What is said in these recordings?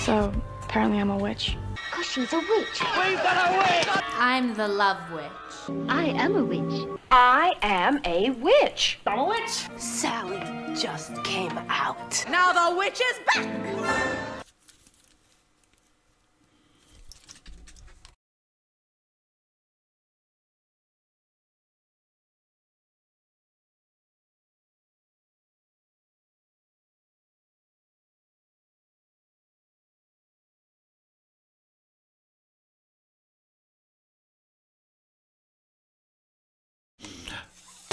So, apparently I'm a witch. Because she's a witch. We've got a witch! I'm the love witch. I am a witch. I am a witch. I'm a witch! Sally just came out. Now the witch is back!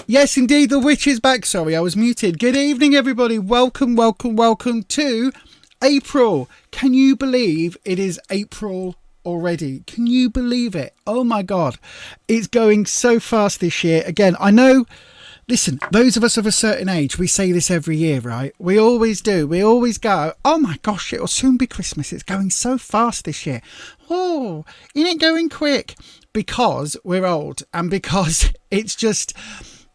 Yes, indeed, the witch is back. Sorry, I was muted. Good evening, everybody. Welcome to April. Can you believe it is April already? Can you believe it? Oh my God. It's going so fast this year. Again, I know, listen, those of us of a certain age, we say this every year, right? We always do. We always go, oh my gosh, it'll soon be Christmas. It's going so fast this year. Oh, isn't it going quick? Because we're old and because it's just...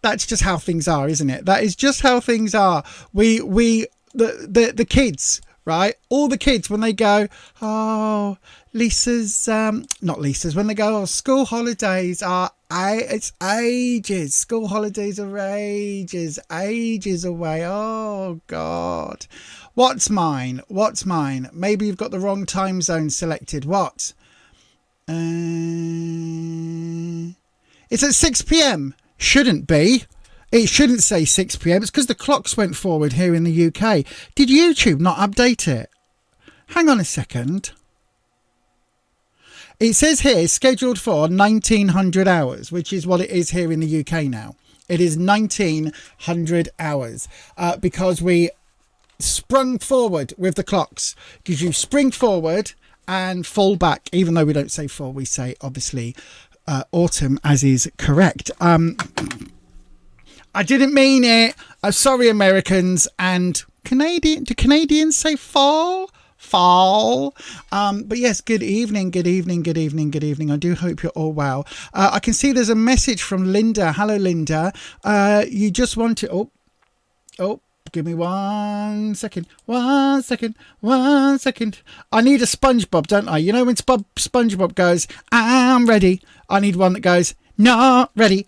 That's just how things are, isn't it? That is just how things are. The kids, right? All the kids, when they go, oh, Lisa's, not Lisa's, when they go, oh, school holidays are, it's ages. School holidays are ages away. Oh, God. What's mine? Maybe you've got the wrong time zone selected. What? It's at 6 p.m. Shouldn't be. It shouldn't say 6 p.m. It's because the clocks went forward here in the UK. Did YouTube not update it? Hang on a second. It says here scheduled for 1900 hours, which is what it is here in the UK now. It is 1900 hours because we sprung forward with the clocks. Because you spring forward and fall back, even though we don't say fall, we say obviously autumn, as is correct. I didn't mean it. I'm sorry, Americans and Canadian. Do Canadians say fall? But yes, good evening. I do hope you're all well. I can see there's a message from Linda. Hello, Linda. You just want to... Oh, give me 1 second. 1 second. I need a SpongeBob, don't I? You know when SpongeBob goes, I'm ready. I need one that goes, not ready.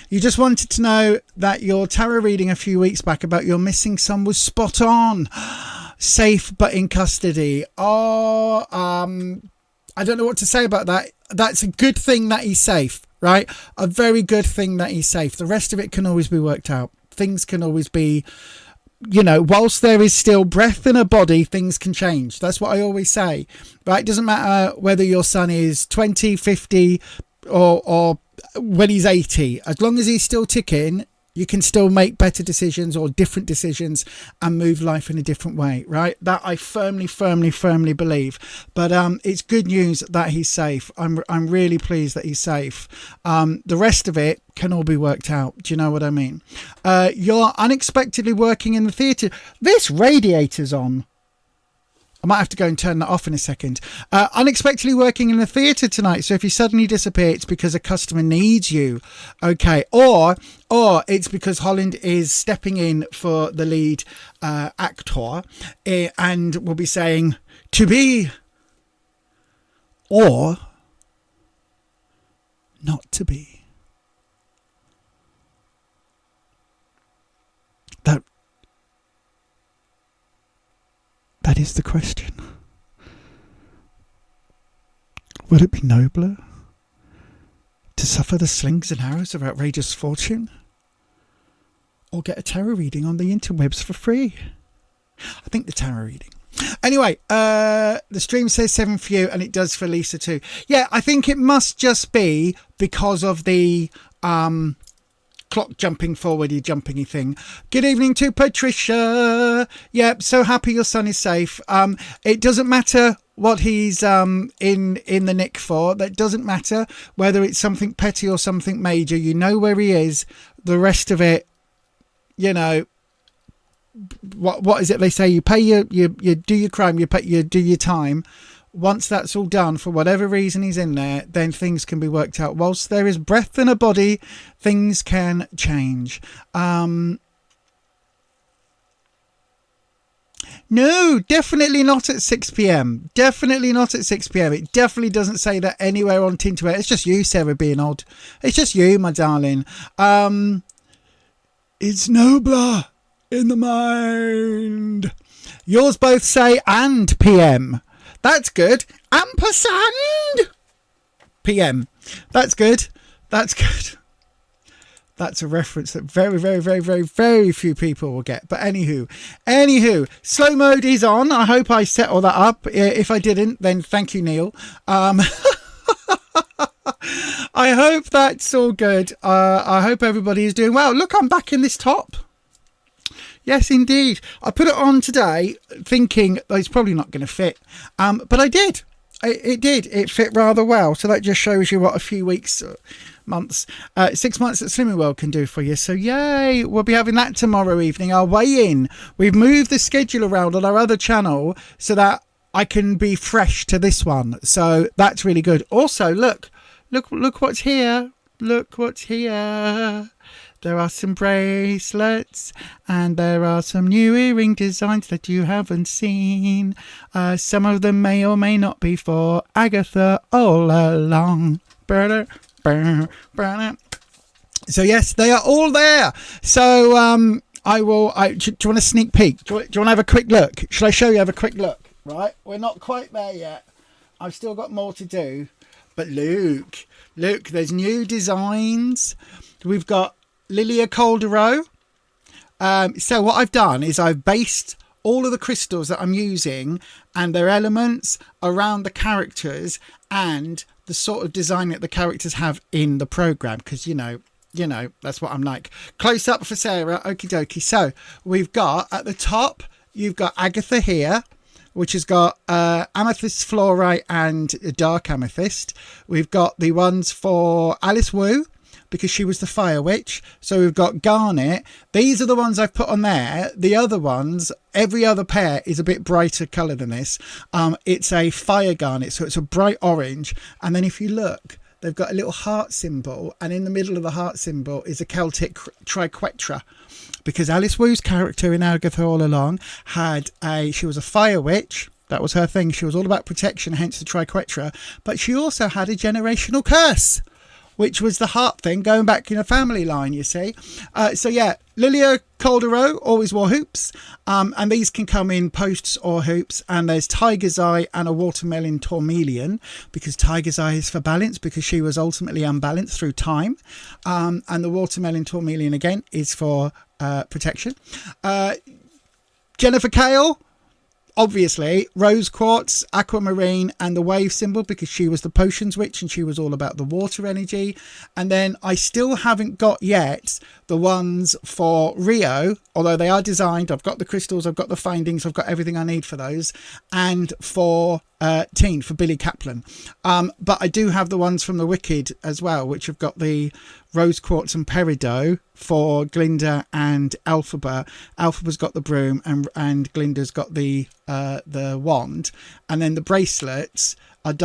You just wanted to know that your tarot reading a few weeks back about your missing son was spot on. Safe but in custody. Oh, I don't know what to say about that. That's a good thing that he's safe, right? A very good thing that he's safe. The rest of it can always be worked out. Things can always be, you know, whilst there is still breath in a body, things can change. That's what I always say, right? It doesn't matter whether your son is 20, 50 or when he's 80. As long as he's still ticking, you can still make better decisions or different decisions and move life in a different way, right? That I firmly believe. But it's good news that he's safe. I'm really pleased that he's safe. The rest of it can all be worked out. Do you know what I mean? You're unexpectedly working in the theatre. This radiator's on. I might have to go and turn that off in a second. Unexpectedly working in the theatre tonight. So if you suddenly disappear, it's because a customer needs you. Okay. Or it's because Holland is stepping in for the lead actor and will be saying to be or not to be. That is the question. Would it be nobler to suffer the slings and arrows of outrageous fortune, or get a tarot reading on the interwebs for free? I think the tarot reading. Anyway, the stream says 7 for you, and it does for Lisa too. Yeah, I think it must just be because of the clock jumping forwardy jumpingy thing. Good evening to Patricia. Yep, so happy your son is safe. It doesn't matter what he's in the nick for. That doesn't matter whether it's something petty or something major. You know where he is. The rest of it, you know, what is it they say? You pay you do your crime, you do your time. Once that's all done, for whatever reason he's in there, then things can be worked out. Whilst there is breath in a body, things can change. No, definitely not at 6 p.m. Definitely not at 6 p.m. It definitely doesn't say that anywhere on Tinterware. It's just you, Sarah, being odd. It's just you, my darling. It's nobler in the mind. Yours both say and PM. That's good. Ampersand PM. That's good. That's good. That's a reference that very few people will get. But anywho, slow mode is on. I hope I set all that up. If I didn't, then thank you, Neil. I hope that's all good. I hope everybody is doing well. Look, I'm back in this top. Yes, indeed. I put it on today thinking it's probably not going to fit. But I did. It did. It fit rather well. So that just shows you what a few weeks, months, 6 months at Slimming World can do for you. So yay. We'll be having that tomorrow evening. Our weigh-in. We've moved the schedule around on our other channel so that I can be fresh to this one. So that's really good. Also, look what's here. Look what's here. There are some bracelets and there are some new earring designs that you haven't seen. Some of them may or may not be for Agatha all along. So yes, they are all there. So do you want a sneak peek? Do you want to have a quick look? Shall I show you? Have a quick look. Right, we're not quite there yet. I've still got more to do. But look, there's new designs. We've got Lilia Caldereau. So what I've done is I've based all of the crystals that I'm using and their elements around the characters and the sort of design that the characters have in the program, because you know that's what I'm like. Close up for Sarah. Okie dokie. So we've got at the top, you've got Agatha here, which has got amethyst fluorite and dark amethyst. We've got the ones for Alice Wu, because she was the fire witch. So we've got garnet. These are the ones I've put on there. The other ones, every other pair is a bit brighter colour than this. It's a fire garnet, so it's a bright orange. And then if you look, they've got a little heart symbol, and in the middle of the heart symbol is a Celtic triquetra. Because Alice Wu's character in Agatha All Along she was a fire witch. That was her thing. She was all about protection, hence the triquetra. But she also had a generational curse, which was the heart thing going back in a family line, you see. So yeah, Lilia Caldereau always wore hoops. And these can come in posts or hoops. And there's Tiger's Eye and a Watermelon Tourmelion, because Tiger's Eye is for balance, because she was ultimately unbalanced through time. And the Watermelon Tourmelion, again, is for protection. Jennifer Kale, obviously, rose quartz, aquamarine, and the wave symbol, because she was the potions witch and she was all about the water energy. And then I still haven't got yet the ones for Rio, although they are designed. I've got the crystals, I've got the findings, I've got everything I need for those. And for Teen, for Billy Kaplan. But I do have the ones from the Wicked as well, which have got the rose quartz and peridot for Glinda and Elphaba. Elphaba's got the broom and Glinda's got the wand. And then the bracelets are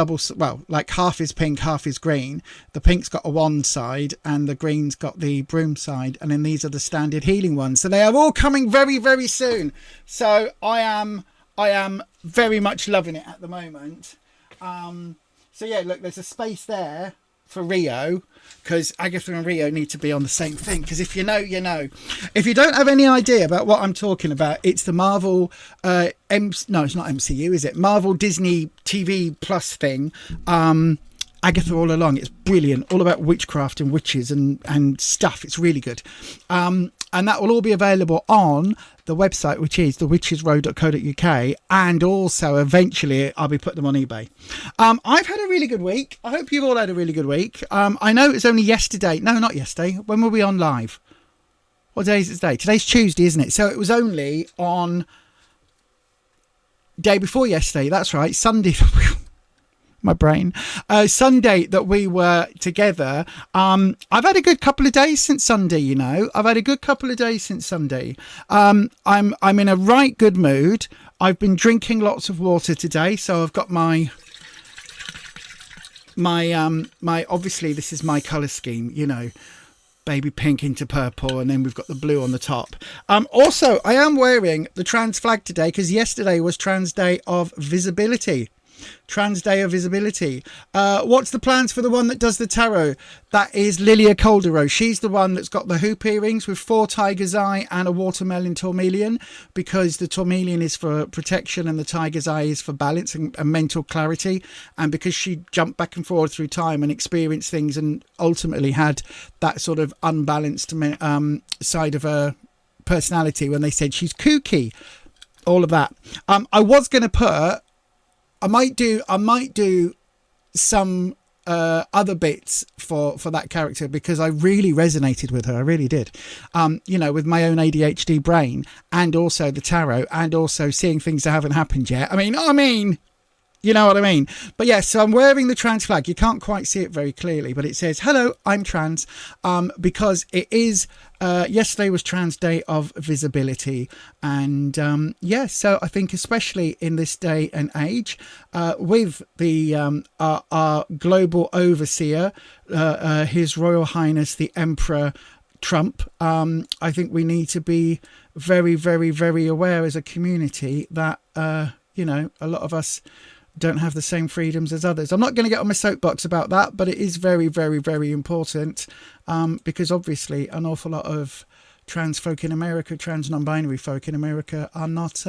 like half is pink, half is green. The pink's got a wand side and the green's got the broom side. And then these are the standard healing ones. So they are all coming very, very soon. So I am very much loving it at the moment. So yeah, look, there's a space there for Rio, because Agatha and Rio need to be on the same thing. Because if you know, you know. If you don't have any idea about what I'm talking about, it's the Marvel no, it's not MCU, is it? Marvel Disney TV Plus thing. Agatha All Along. It's brilliant, all about witchcraft and witches and stuff. It's really good. And that will all be available on the website, which is thewitchesrow.co.uk, and also eventually I'll be putting them on eBay. I've had a really good week. I hope you've all had a really good week. I know it's only yesterday. No, not yesterday. When were we on live? What day is it today? Today's Tuesday, isn't it? So it was only on day before yesterday. That's right, Sunday. My brain. Sunday that we were together. I've had a good couple of days since Sunday, you know. I'm in a right good mood. I've been drinking lots of water today, so I've got my obviously this is my colour scheme, you know. baby pink into purple, and then we've got the blue on the top. Also, I am wearing the trans flag today because yesterday was Trans Day of Visibility. Trans Day of Visibility. What's the plans for the one that does the tarot? That is Lilia Calderon. She's the one that's got the hoop earrings with 4 tiger's eye and a watermelon tourmaline, because the tourmaline is for protection and the tiger's eye is for balance and mental clarity, and because she jumped back and forward through time and experienced things and ultimately had that sort of unbalanced side of her personality when they said she's kooky, all of that. I was going to put, I might do some other bits for that character, because I really resonated with her. I really did. With my own ADHD brain, and also the tarot, and also seeing things that haven't happened yet. I mean, you know what I mean? But yes, so I'm wearing the trans flag. You can't quite see it very clearly, but it says, hello, I'm trans, because it is, yesterday was Trans Day of Visibility. And so I think especially in this day and age, with the our global overseer, His Royal Highness, the Emperor Trump, I think we need to be very, very, very aware as a community that, a lot of us don't have the same freedoms as others. I'm not going to get on my soapbox about that, but it is very, very, very important, because obviously an awful lot of trans folk in America, trans non-binary folk in America are not,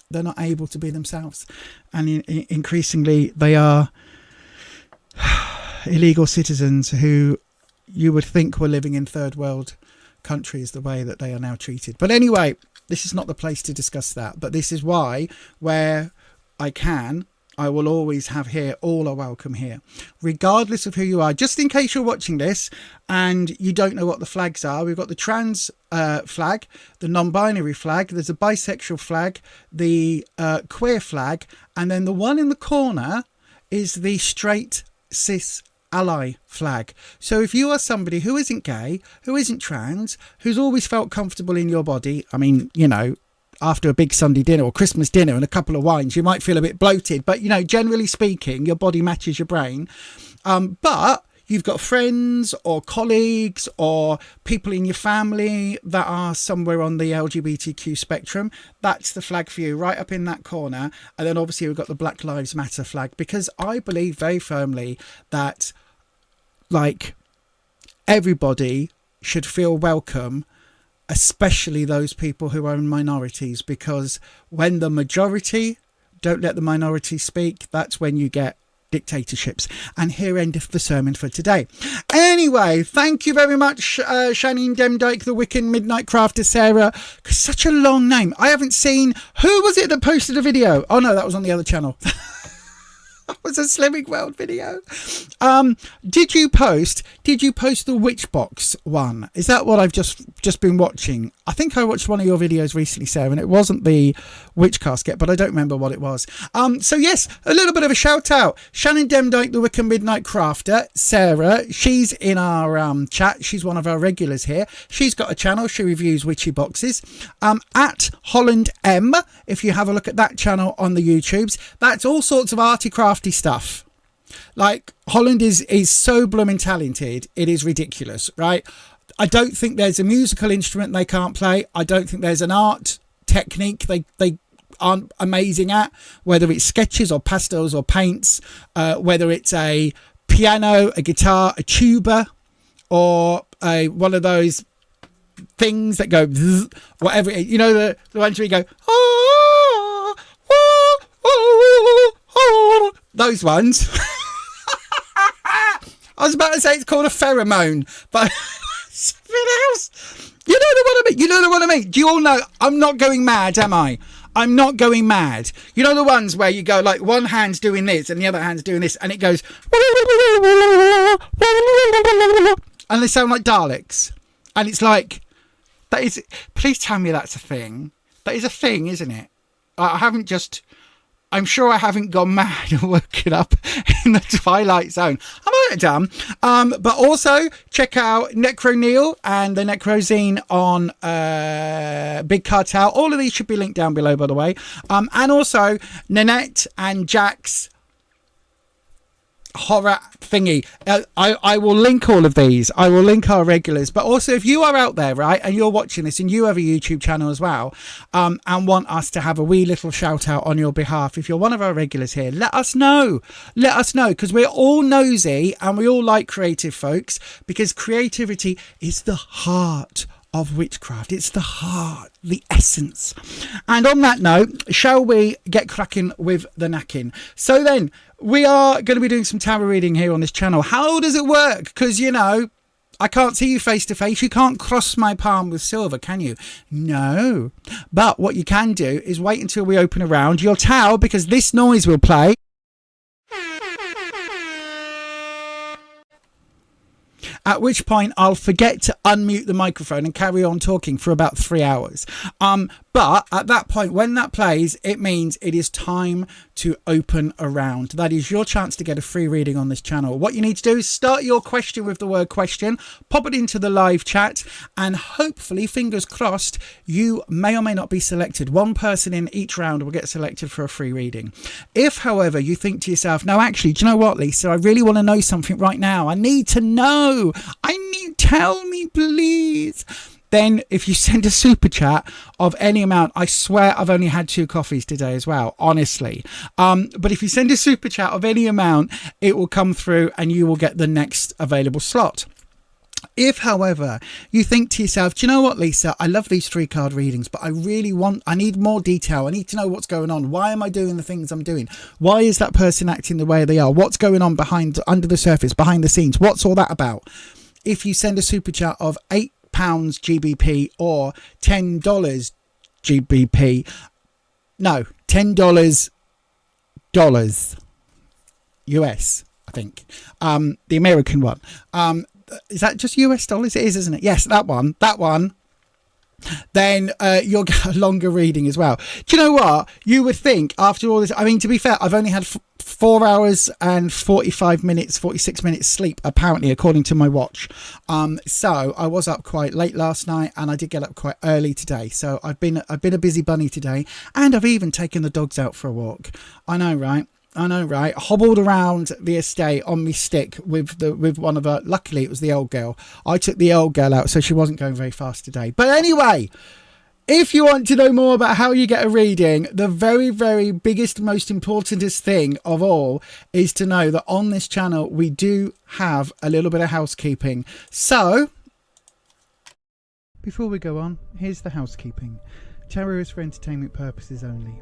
they're not able to be themselves. And increasingly they are illegal citizens who you would think were living in third world countries, the way that they are now treated. But anyway, this is not the place to discuss that. But this is why, where I will always have here, all are welcome here, regardless of who you are. Just in case you're watching this and you don't know what the flags are, we've got the trans flag, the non-binary flag, there's a bisexual flag, the queer flag, and then the one in the corner is the straight cis ally flag. So if you are somebody who isn't gay, who isn't trans, who's always felt comfortable in your body, after a big Sunday dinner or Christmas dinner and a couple of wines, you might feel a bit bloated, but generally speaking, your body matches your brain. But you've got friends or colleagues or people in your family that are somewhere on the LGBTQ spectrum. That's the flag for you, right up in that corner. And then obviously we've got the Black Lives Matter flag, because I believe very firmly that, everybody should feel welcome, especially those people who are in minorities, because when the majority don't let the minority speak, that's when you get dictatorships. And here endeth the sermon for today. Anyway, thank you very much, Shanine Demdike, the Wiccan Midnight Crafter, Sarah. Such a long name. I haven't seen, who was it that posted a video? Oh no, that was on the other channel. That was a Slimming World video. Did you post the Witch Box one? Is that what I've just been watching? I think I watched one of your videos recently, Sarah, and it wasn't the Witch Casket, but I don't remember what it was. So yes, a little bit of a shout out. Shannon Demdike, the Wiccan Midnight Crafter, Sarah, she's in our chat. She's one of our regulars here. She's got a channel. She reviews witchy boxes. At Holland M, if you have a look at that channel on the YouTubes, that's all sorts of arty crafty stuff. Holland is so blooming talented, it is ridiculous, right? I don't think there's a musical instrument they can't play. I don't think there's an art technique they aren't amazing at, whether it's sketches or pastels or paints, whether it's a piano, a guitar, a tuba, or one of those things that go zzz, whatever it is. The ones where you go those ones. I was about to say it's called a pheromone, but something else. You know what I mean? Do you all know? I'm not going mad, am I? I'm not going mad. You know the ones where you go one hand's doing this and the other hand's doing this, and it goes, and they sound like Daleks, and it's that is. Please tell me that's a thing. That is a thing, isn't it? I'm sure I haven't gone mad and woken up in the Twilight Zone. I might have done. But also check out Necro Neil and the Necrozine on Big Cartel. All of these should be linked down below, by the way. And also Nanette and Jack's horror thingy. I will link all of these. I will link our regulars. But also, if you are out there, right, and you're watching this and you have a YouTube channel as well, and want us to have a wee little shout out on your behalf, if you're one of our regulars here, let us know. Let us know, because we're all nosy and we all like creative folks, because creativity is the heart of witchcraft. It's the heart, the essence. And on that note, shall we get cracking with the knacking? So then, we are going to be doing some tarot reading here on this channel. How does it work? Because, you know, I can't see you face to face. You can't cross my palm with silver, can you? No. But what you can do is wait until we open a round. You'll tell, because this noise will play. At which point I'll forget to unmute the microphone and carry on talking for about 3 hours. But at that point, when that plays, it means it is time to open a round. That is your chance to get a free reading on this channel. What you need to do is start your question with the word question, pop it into the live chat, and hopefully, fingers crossed, you may or may not be selected. One person in each round will get selected for a free reading. If, however, you think to yourself, no, actually, do you know what, Lisa? I really want to know something right now. I need to know. Tell me, please. Then if you send a super chat of any amount, I swear I've only had 2 coffees today as well, honestly. But if you send a super chat of any amount, it will come through and you will get the next available slot. If, however, you think to yourself, do you know what, Lisa, I love these 3 card readings, but I need more detail. I need to know what's going on. Why am I doing the things I'm doing? Why is that person acting the way they are? What's going on under the surface, behind the scenes? What's all that about? If you send a super chat of £8 GBP or $10 GBP, no, $10 US, I think, the American one. Is that just US dollars? It is, isn't it? Yes, that one. Then you'll get a longer reading as well. Do you know what? You would think after all this, I mean, to be fair, I've only had 4 hours and 46 minutes sleep, apparently, according to my watch. So I was up quite late last night and I did get up quite early today. So I've been a busy bunny today, and I've even taken the dogs out for a walk. I know, right? Hobbled around the estate on me stick with one of her. Luckily, it was the old girl. I took the old girl out, so she wasn't going very fast today. But anyway, if you want to know more about how you get a reading, the very, very biggest, most importantest thing of all is to know that on this channel, we do have a little bit of housekeeping. So, before we go on, here's the housekeeping. Tarot is for entertainment purposes only.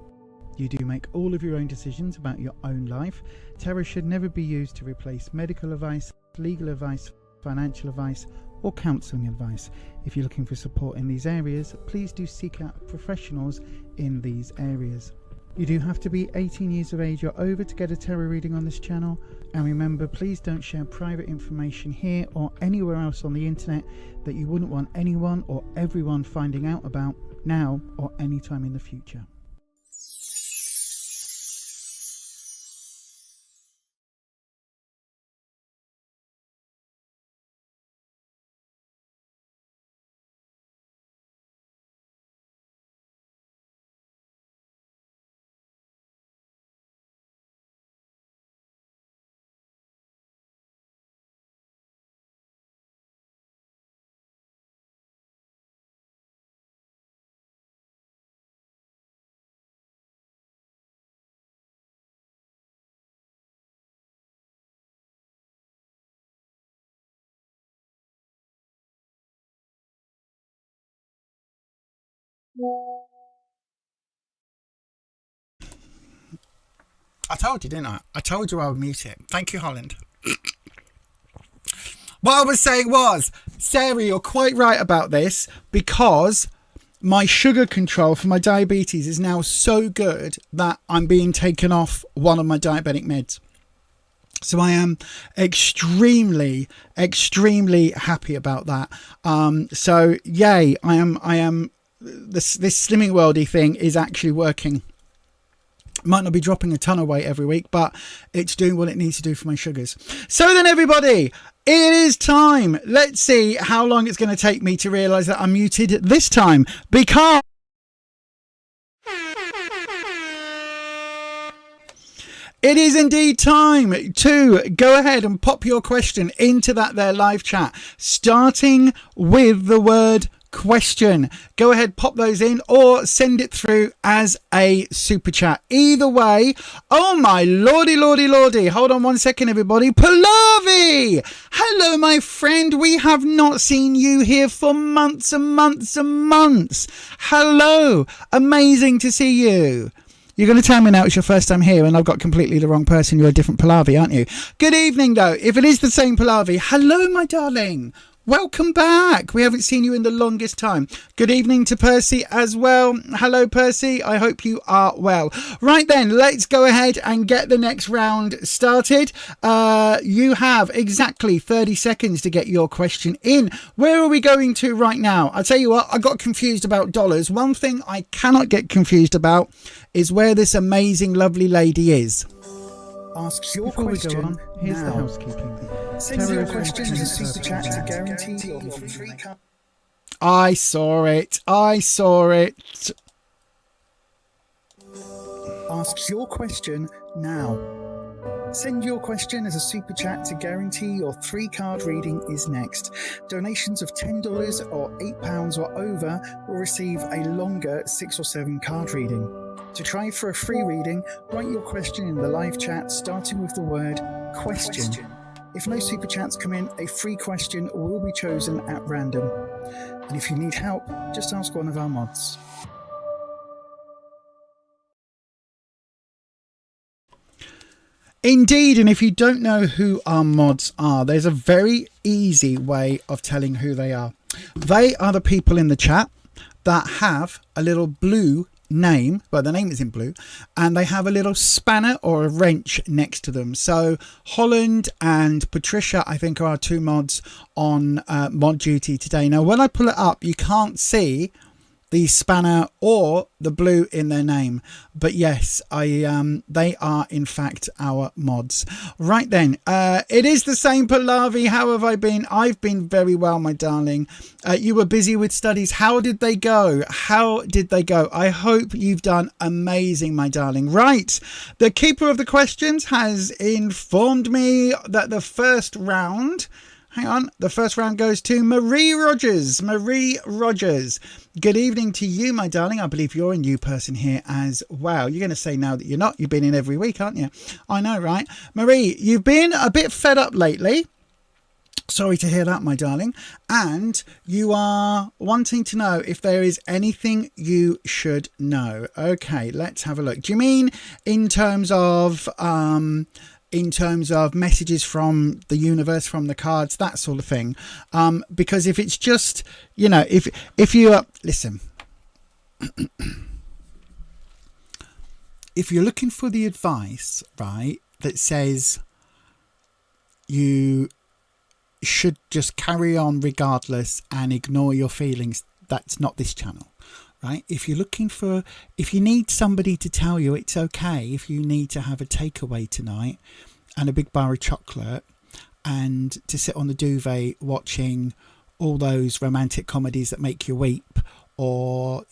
You do make all of your own decisions about your own life. Tarot should never be used to replace medical advice, legal advice, financial advice, or counselling advice. If you're looking for support in these areas, please do seek out professionals in these areas. You do have to be 18 years of age or over to get a tarot reading on this channel. And remember, please don't share private information here or anywhere else on the internet that you wouldn't want anyone or everyone finding out about now or anytime in the future. I told you, didn't I? I told you I would mute it. Thank you, Holland. What I was saying was, Sarah, you're quite right about this, because my sugar control for my diabetes is now so good that I'm being taken off one of my diabetic meds. So I am extremely happy about that. So yay, I am this slimming worldy thing is actually working. Might not be dropping a ton of weight every week, but it's doing what it needs to do for my sugars. So then, everybody, it is time. Let's see how long it's going to take me to realise that I'm muted this time, because It is indeed time to go ahead and pop your question into that there live chat, starting with the word question. Go ahead, pop those in or send it through as a super chat. Either way, oh my lordy, hold on one second everybody. Pallavi, hello my friend, we have not seen you here for months and months and months. Hello, amazing to see you. You're going to tell me now it's your first time here and I've got completely the wrong person. You're a different Pallavi, aren't you? Good evening though. If it is the same Pallavi, hello my darling. Welcome back. We haven't seen you in the longest time. Good evening to Percy as well. Hello, Percy. I hope you are well. Right then, let's go ahead and get the next round started. You have exactly 30 seconds to get your question in. Where are we going to right now? I'll tell you what, I got confused about dollars. One thing I cannot get confused about is where this amazing, lovely lady is. Ask your Before question we go on, here's now. the housekeeping. Send your question as a super chat to guarantee your free card. I saw it. Ask your question now. Send your question as a super chat to guarantee your 3-card reading is next. Donations of $10 or £8 or over will receive a longer 6 or 7 card reading. To try for a free reading, write your question in the live chat starting with the word question. If no super chats come in, a free question will be chosen at random. And if you need help, just ask one of our mods. Indeed, and if you don't know who our mods are, there's a very easy way of telling who they are. They are the people in the chat that have a little blue name, well the name is in blue, and they have a little spanner or a wrench next to them. So Holland and Patricia, I think, are our 2 mods on mod duty today. Now when I pull it up, you can't see the spanner or the blue in their name, but yes, they are in fact our mods. Right then, it is the same Pallavi. How have I been? I've been very well, my darling. You were busy with studies. How did they go? I hope you've done amazing, my darling. Right, the keeper of the questions has informed me that the first round goes to Marie Rogers. Good evening to you, my darling. I believe you're a new person here as well. You're going to say now that you're not. You've been in every week, aren't you? I know, right? Marie, you've been a bit fed up lately. Sorry to hear that, my darling. And you are wanting to know if there is anything you should know. Okay, let's have a look. Do you mean in terms of messages from the universe, from the cards, that sort of thing? Because if it's just, if you listen, if you're looking for the advice, right, that says you should just carry on regardless and ignore your feelings, that's not this channel. Right? If you need somebody to tell you it's okay if you need to have a takeaway tonight and a big bar of chocolate and to sit on the duvet watching all those romantic comedies that make you weep, or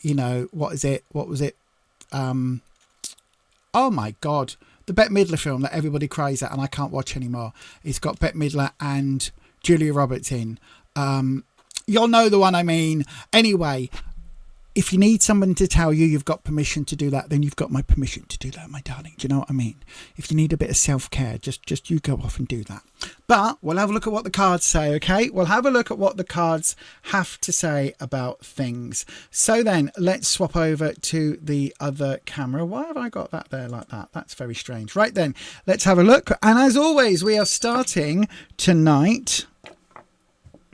what was it oh my god, the Bette Midler film that everybody cries at and I can't watch anymore. It's got Bette Midler and Julia Roberts in. You'll know the one I mean. Anyway, if you need someone to tell you you've got permission to do that, then you've got my permission to do that, my darling. Do you know what I mean? If you need a bit of self-care, just you go off and do that. But we'll have a look at what the cards say, okay? We'll have a look at what the cards have to say about things. So then, let's swap over to the other camera. Why have I got that there like that? That's very strange. Right then, let's have a look. And as always, we are starting tonight.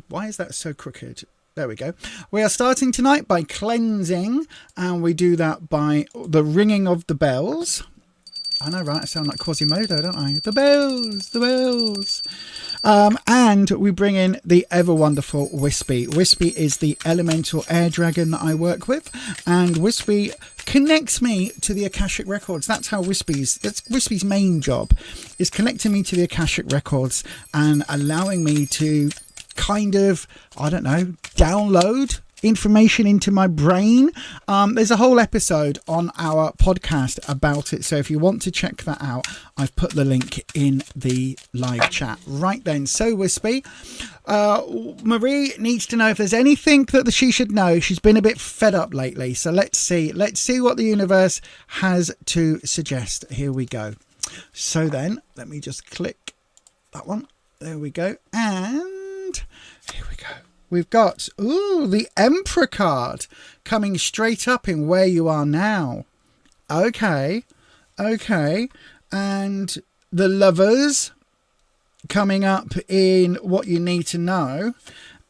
Why is that so crooked? There we go. We are starting tonight by cleansing, and we do that by the ringing of the bells. I know, right? I sound like Quasimodo, don't I? The bells, the bells. And we bring in the ever wonderful Wispy. Wispy is the elemental air dragon that I work with, and Wispy connects me to the Akashic Records. That's Wispy's main job, is connecting me to the Akashic Records and allowing me to kind of, I don't know, download information into my brain. There's a whole episode on our podcast about it. So if you want to check that out, I've put the link in the live chat right then. So Wispy, Marie needs to know if there's anything that she should know. She's been a bit fed up lately. So let's see what the universe has to suggest. Here we go. So then let me just click that one. There we go. And here we go. We've got, the Emperor card coming straight up in Where You Are Now. Okay. And the Lovers coming up in What You Need to Know.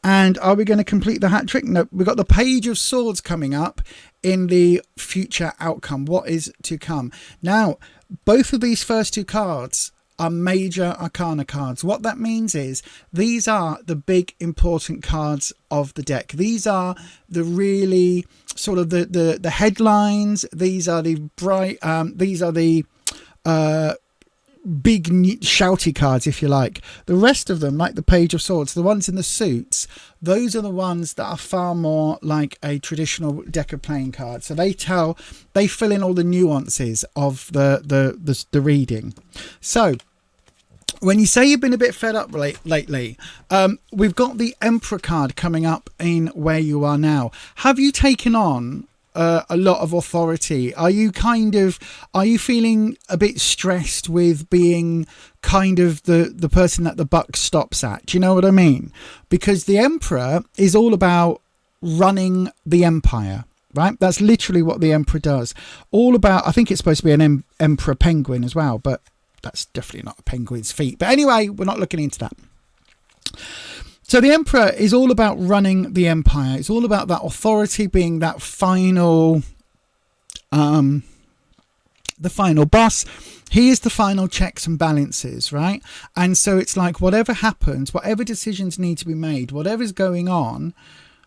And are we going to complete the hat trick? No, we've got the Page of Swords coming up in the Future Outcome. What is to come? Now, both of these first two cards are major arcana cards. What that means is these are the big important cards of the deck. These are the really sort of the headlines. These are the bright these are the big shouty cards, if you like. The rest of them, like the Page of Swords, the ones in the suits, those are the ones that are far more like a traditional deck of playing cards. So they fill in all the nuances of the reading. So when you say you've been a bit fed up lately, we've got the Emperor card coming up in Where You Are Now. Have you taken on a lot of authority? Are you feeling a bit stressed with being kind of the person that the buck stops at? Do you know what I mean? Because the Emperor is all about running the empire, right? That's literally what the Emperor does. All about, I think it's supposed to be an Emperor penguin as well, but that's definitely not a penguin's feet. But anyway, we're not looking into that. So the Emperor is all about running the empire. It's all about that authority, being that final, the final boss. He is the final checks and balances, right? And so it's like whatever happens, whatever decisions need to be made, whatever's going on,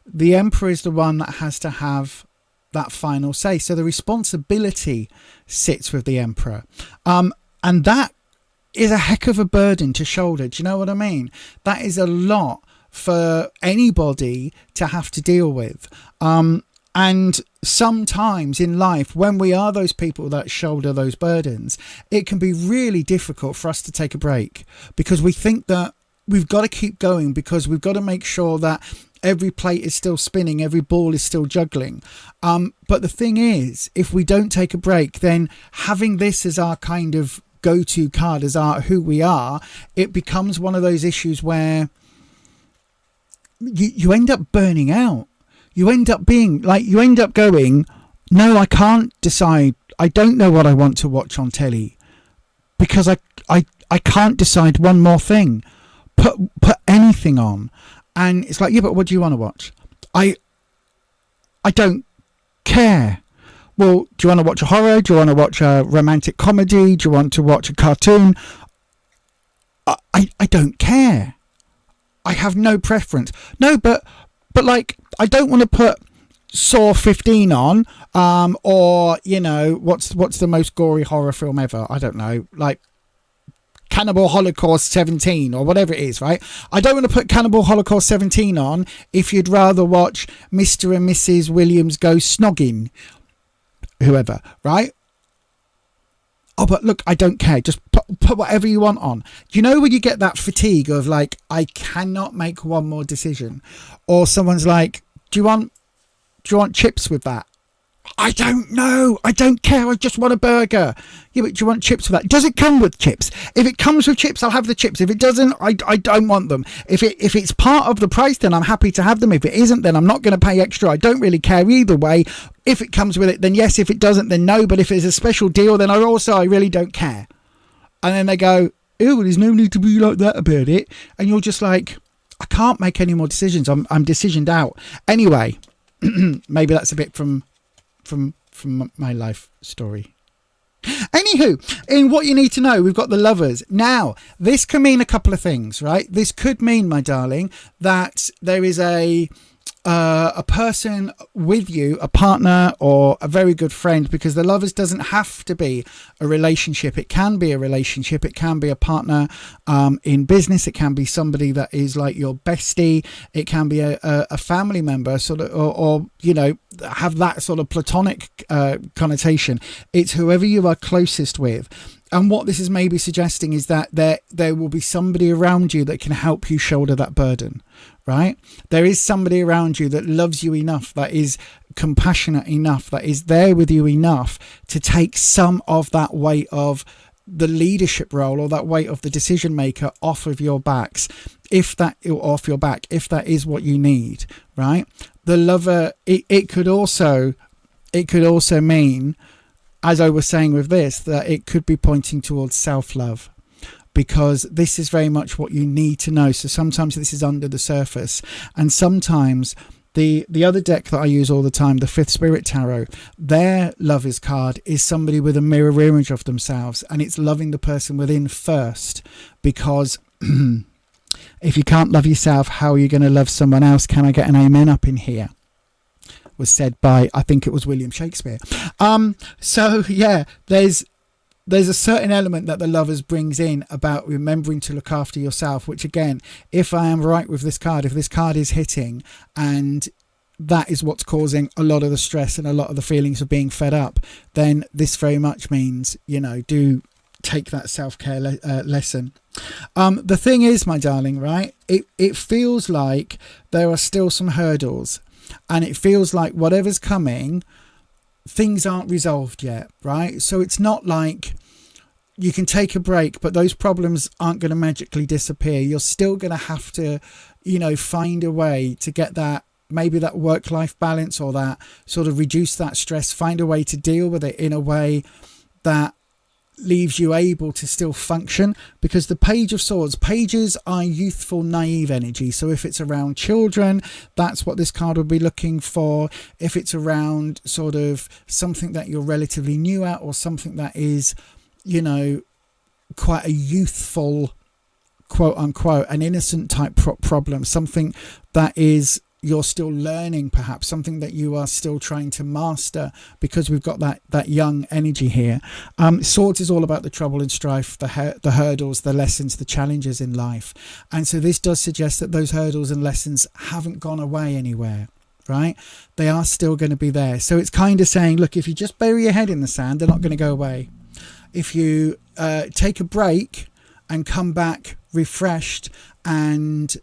the Emperor is the one that has to have that final say. So the responsibility sits with the Emperor. And that is a heck of a burden to shoulder. Do you know what I mean? That is a lot for anybody to have to deal with. And sometimes in life, when we are those people that shoulder those burdens, it can be really difficult for us to take a break because we think that we've got to keep going, because we've got to make sure that every plate is still spinning, every ball is still juggling. But the thing is, if we don't take a break, then having this as our kind of go-to card, as our who we are, it becomes one of those issues where you end up burning out. You end up being like, you end up going, no, I can't decide. I don't know what I want to watch on telly because I can't decide one more thing. Put anything on. And it's like, yeah, but what do you want to watch? I don't care. Well, do you want to watch a horror? Do you want to watch a romantic comedy? Do you want to watch a cartoon? I don't care. I have no preference. No, but like, I don't want to put Saw 15 on, or, you know, what's the most gory horror film ever? I don't know, like Cannibal Holocaust 17 or whatever it is, right? I don't want to put Cannibal Holocaust 17 on if you'd rather watch Mr. and Mrs. Williams Go Snogging, whoever, right? Oh, but look, I don't care. Just put whatever you want on. You know when you get that fatigue of like, I cannot make one more decision, or someone's like, do you want chips with that? I don't know. I don't care. I just want a burger. Yeah, but do you want chips with that? Does it come with chips? If it comes with chips, I'll have the chips. If it doesn't, I don't want them. If it's part of the price, then I'm happy to have them. If it isn't, then I'm not going to pay extra. I don't really care either way. If it comes with it, then yes. If it doesn't, then no. But if it's a special deal, then I really don't care. And then they go, ew, there's no need to be like that about it. And you're just like, I can't make any more decisions. I'm decisioned out. Anyway, maybe that's a bit from my life story. Anywho, in What You Need to Know, we've got the Lovers. Now, this can mean a couple of things, right? This could mean, my darling, that there is a a person with you, a partner or a very good friend, because the lovers doesn't have to be a relationship. It can be a relationship. It can be a partner in business. It can be somebody that is like your bestie. It can be a family member, sort of, or you know, have that sort of platonic connotation. It's whoever you are closest with. And what this is maybe suggesting is that there will be somebody around you that can help you shoulder that burden, right? There is somebody around you that loves you enough, that is compassionate enough, that is there with you enough to take some of that weight of the leadership role or that weight of the decision maker off of your backs, if that is what you need, right? The lover, it could also mean, as I was saying with this, that it could be pointing towards self-love, because this is very much what you need to know. So sometimes this is under the surface, and sometimes the other deck that I use all the time, the Fifth Spirit Tarot, their lovers card is somebody with a mirror image of themselves, and it's loving the person within first, because if you can't love yourself, how are you going to love someone else? Can I get an amen up in here? Was said by, I think it was William Shakespeare. So yeah, there's a certain element that the lovers brings in about remembering to look after yourself, which again, if I am right with this card, if this card is hitting and that is what's causing a lot of the stress and a lot of the feelings of being fed up, then this very much means, you know, do take that self-care lesson. The thing is, my darling, right, it feels like there are still some hurdles. And it feels like whatever's coming, things aren't resolved yet, right? So it's not like you can take a break, but those problems aren't going to magically disappear. You're still going to have to, you know, find a way to get that, maybe that work-life balance, or that sort of reduce that stress, find a way to deal with it in a way that leaves you able to still function, because the Page of Swords, pages are youthful, naive energy. So if it's around children, that's what this card would be looking for. If it's around sort of something that you're relatively new at, or something that is, you know, quite a youthful, quote unquote, an innocent type problem, something that is you're still learning, perhaps something that you are still trying to master, because we've got that young energy here. Swords is all about the trouble and strife, the hurdles, the lessons, the challenges in life. And so this does suggest that those hurdles and lessons haven't gone away anywhere, right? They are still going to be there. So it's kind of saying, look, if you just bury your head in the sand, they're not going to go away. If you take a break and come back refreshed and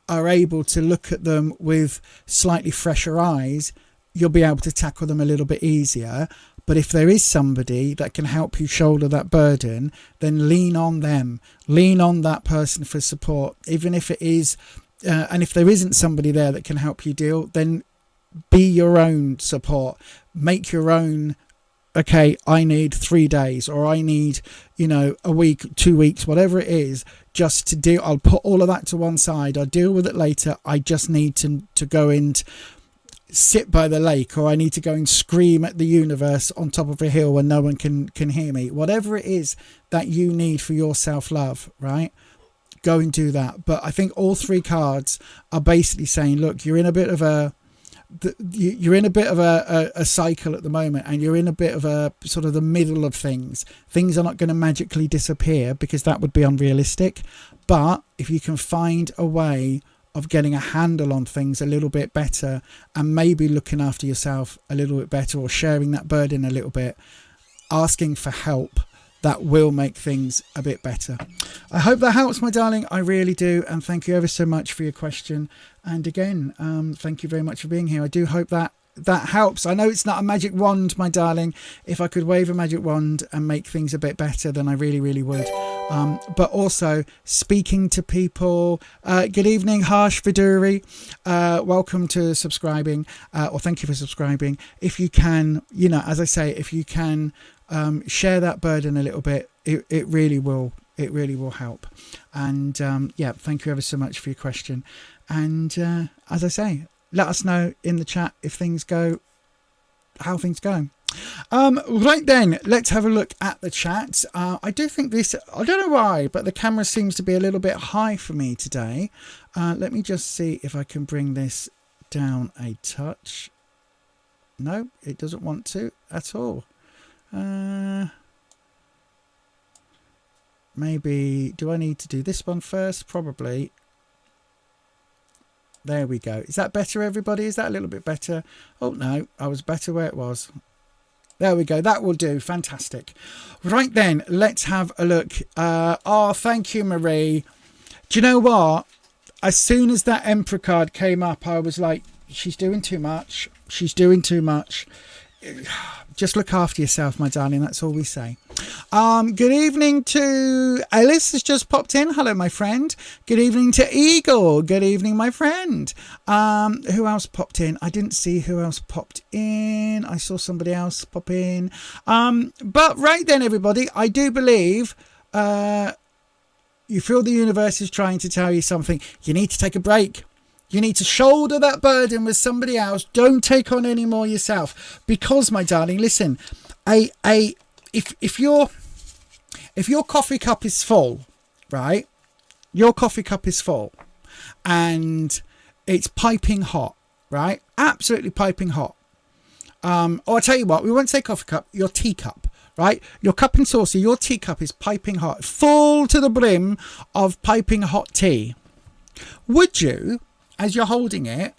are able to look at them with slightly fresher eyes, you'll be able to tackle them a little bit easier. But if there is somebody that can help you shoulder that burden, then lean on them, lean on that person for support, even if it is and if there isn't somebody there that can help you deal, then be your own support. Make your own, okay, I need 3 days, or I need, you know, a week, 2 weeks, whatever it is, just to deal. I'll put all of that to one side. I'll deal with it later. I just need to go and sit by the lake, or I need to go and scream at the universe on top of a hill where no one can hear me. Whatever it is that you need for your self-love, right? Go and do that. But I think all three cards are basically saying, look, you're in a bit of a cycle at the moment, and you're in a bit of a sort of the middle of things. Things are not going to magically disappear, because that would be unrealistic. But if you can find a way of getting a handle on things a little bit better, and maybe looking after yourself a little bit better, or sharing that burden a little bit, asking for help, that will make things a bit better. I hope that helps, my darling. I really do. And thank you ever so much for your question. And again, thank you very much for being here. I do hope that helps. I know it's not a magic wand, my darling. If I could wave a magic wand and make things a bit better, then I really, really would. But also speaking to people. Good evening, Harsh Viduri. Welcome to subscribing, or thank you for subscribing. If you can, you know, as I say, if you can share that burden a little bit, it really will help. And yeah, thank you ever so much for your question. And as I say, let us know in the chat if things go, how things go. Right then, let's have a look at the chat. I do think this, I don't know why, but the camera seems to be a little bit high for me today. Let me just see if I can bring this down a touch. No, it doesn't want to at all. Maybe, do I need to do this one first? Probably. There we go. Is that better, everybody? Is that a little bit better? Oh, no, I was better where it was. There we go. That will do. Fantastic. Right then, let's have a look. Oh, thank you, Marie. Do you know what? As soon as that Emperor card came up, I was like, she's doing too much. She's doing too much. Just look after yourself, my darling. That's all we say. Good evening to Alice has just popped in. Hello, my friend. Good evening to Eagle. Good evening, my friend. Who else popped in? I didn't see who else popped in. I saw somebody else pop in. But right then, everybody, I do believe you feel the universe is trying to tell you something. You need to take a break. You need to shoulder that burden with somebody else. Don't take on any more yourself. Because, my darling, listen, if your coffee cup is full, right? Your coffee cup is full and it's piping hot, right? Absolutely piping hot. Or I'll tell you what, we won't say coffee cup, your teacup, right? Your cup and saucer, your teacup is piping hot, full to the brim of piping hot tea. Would you, as you're holding it,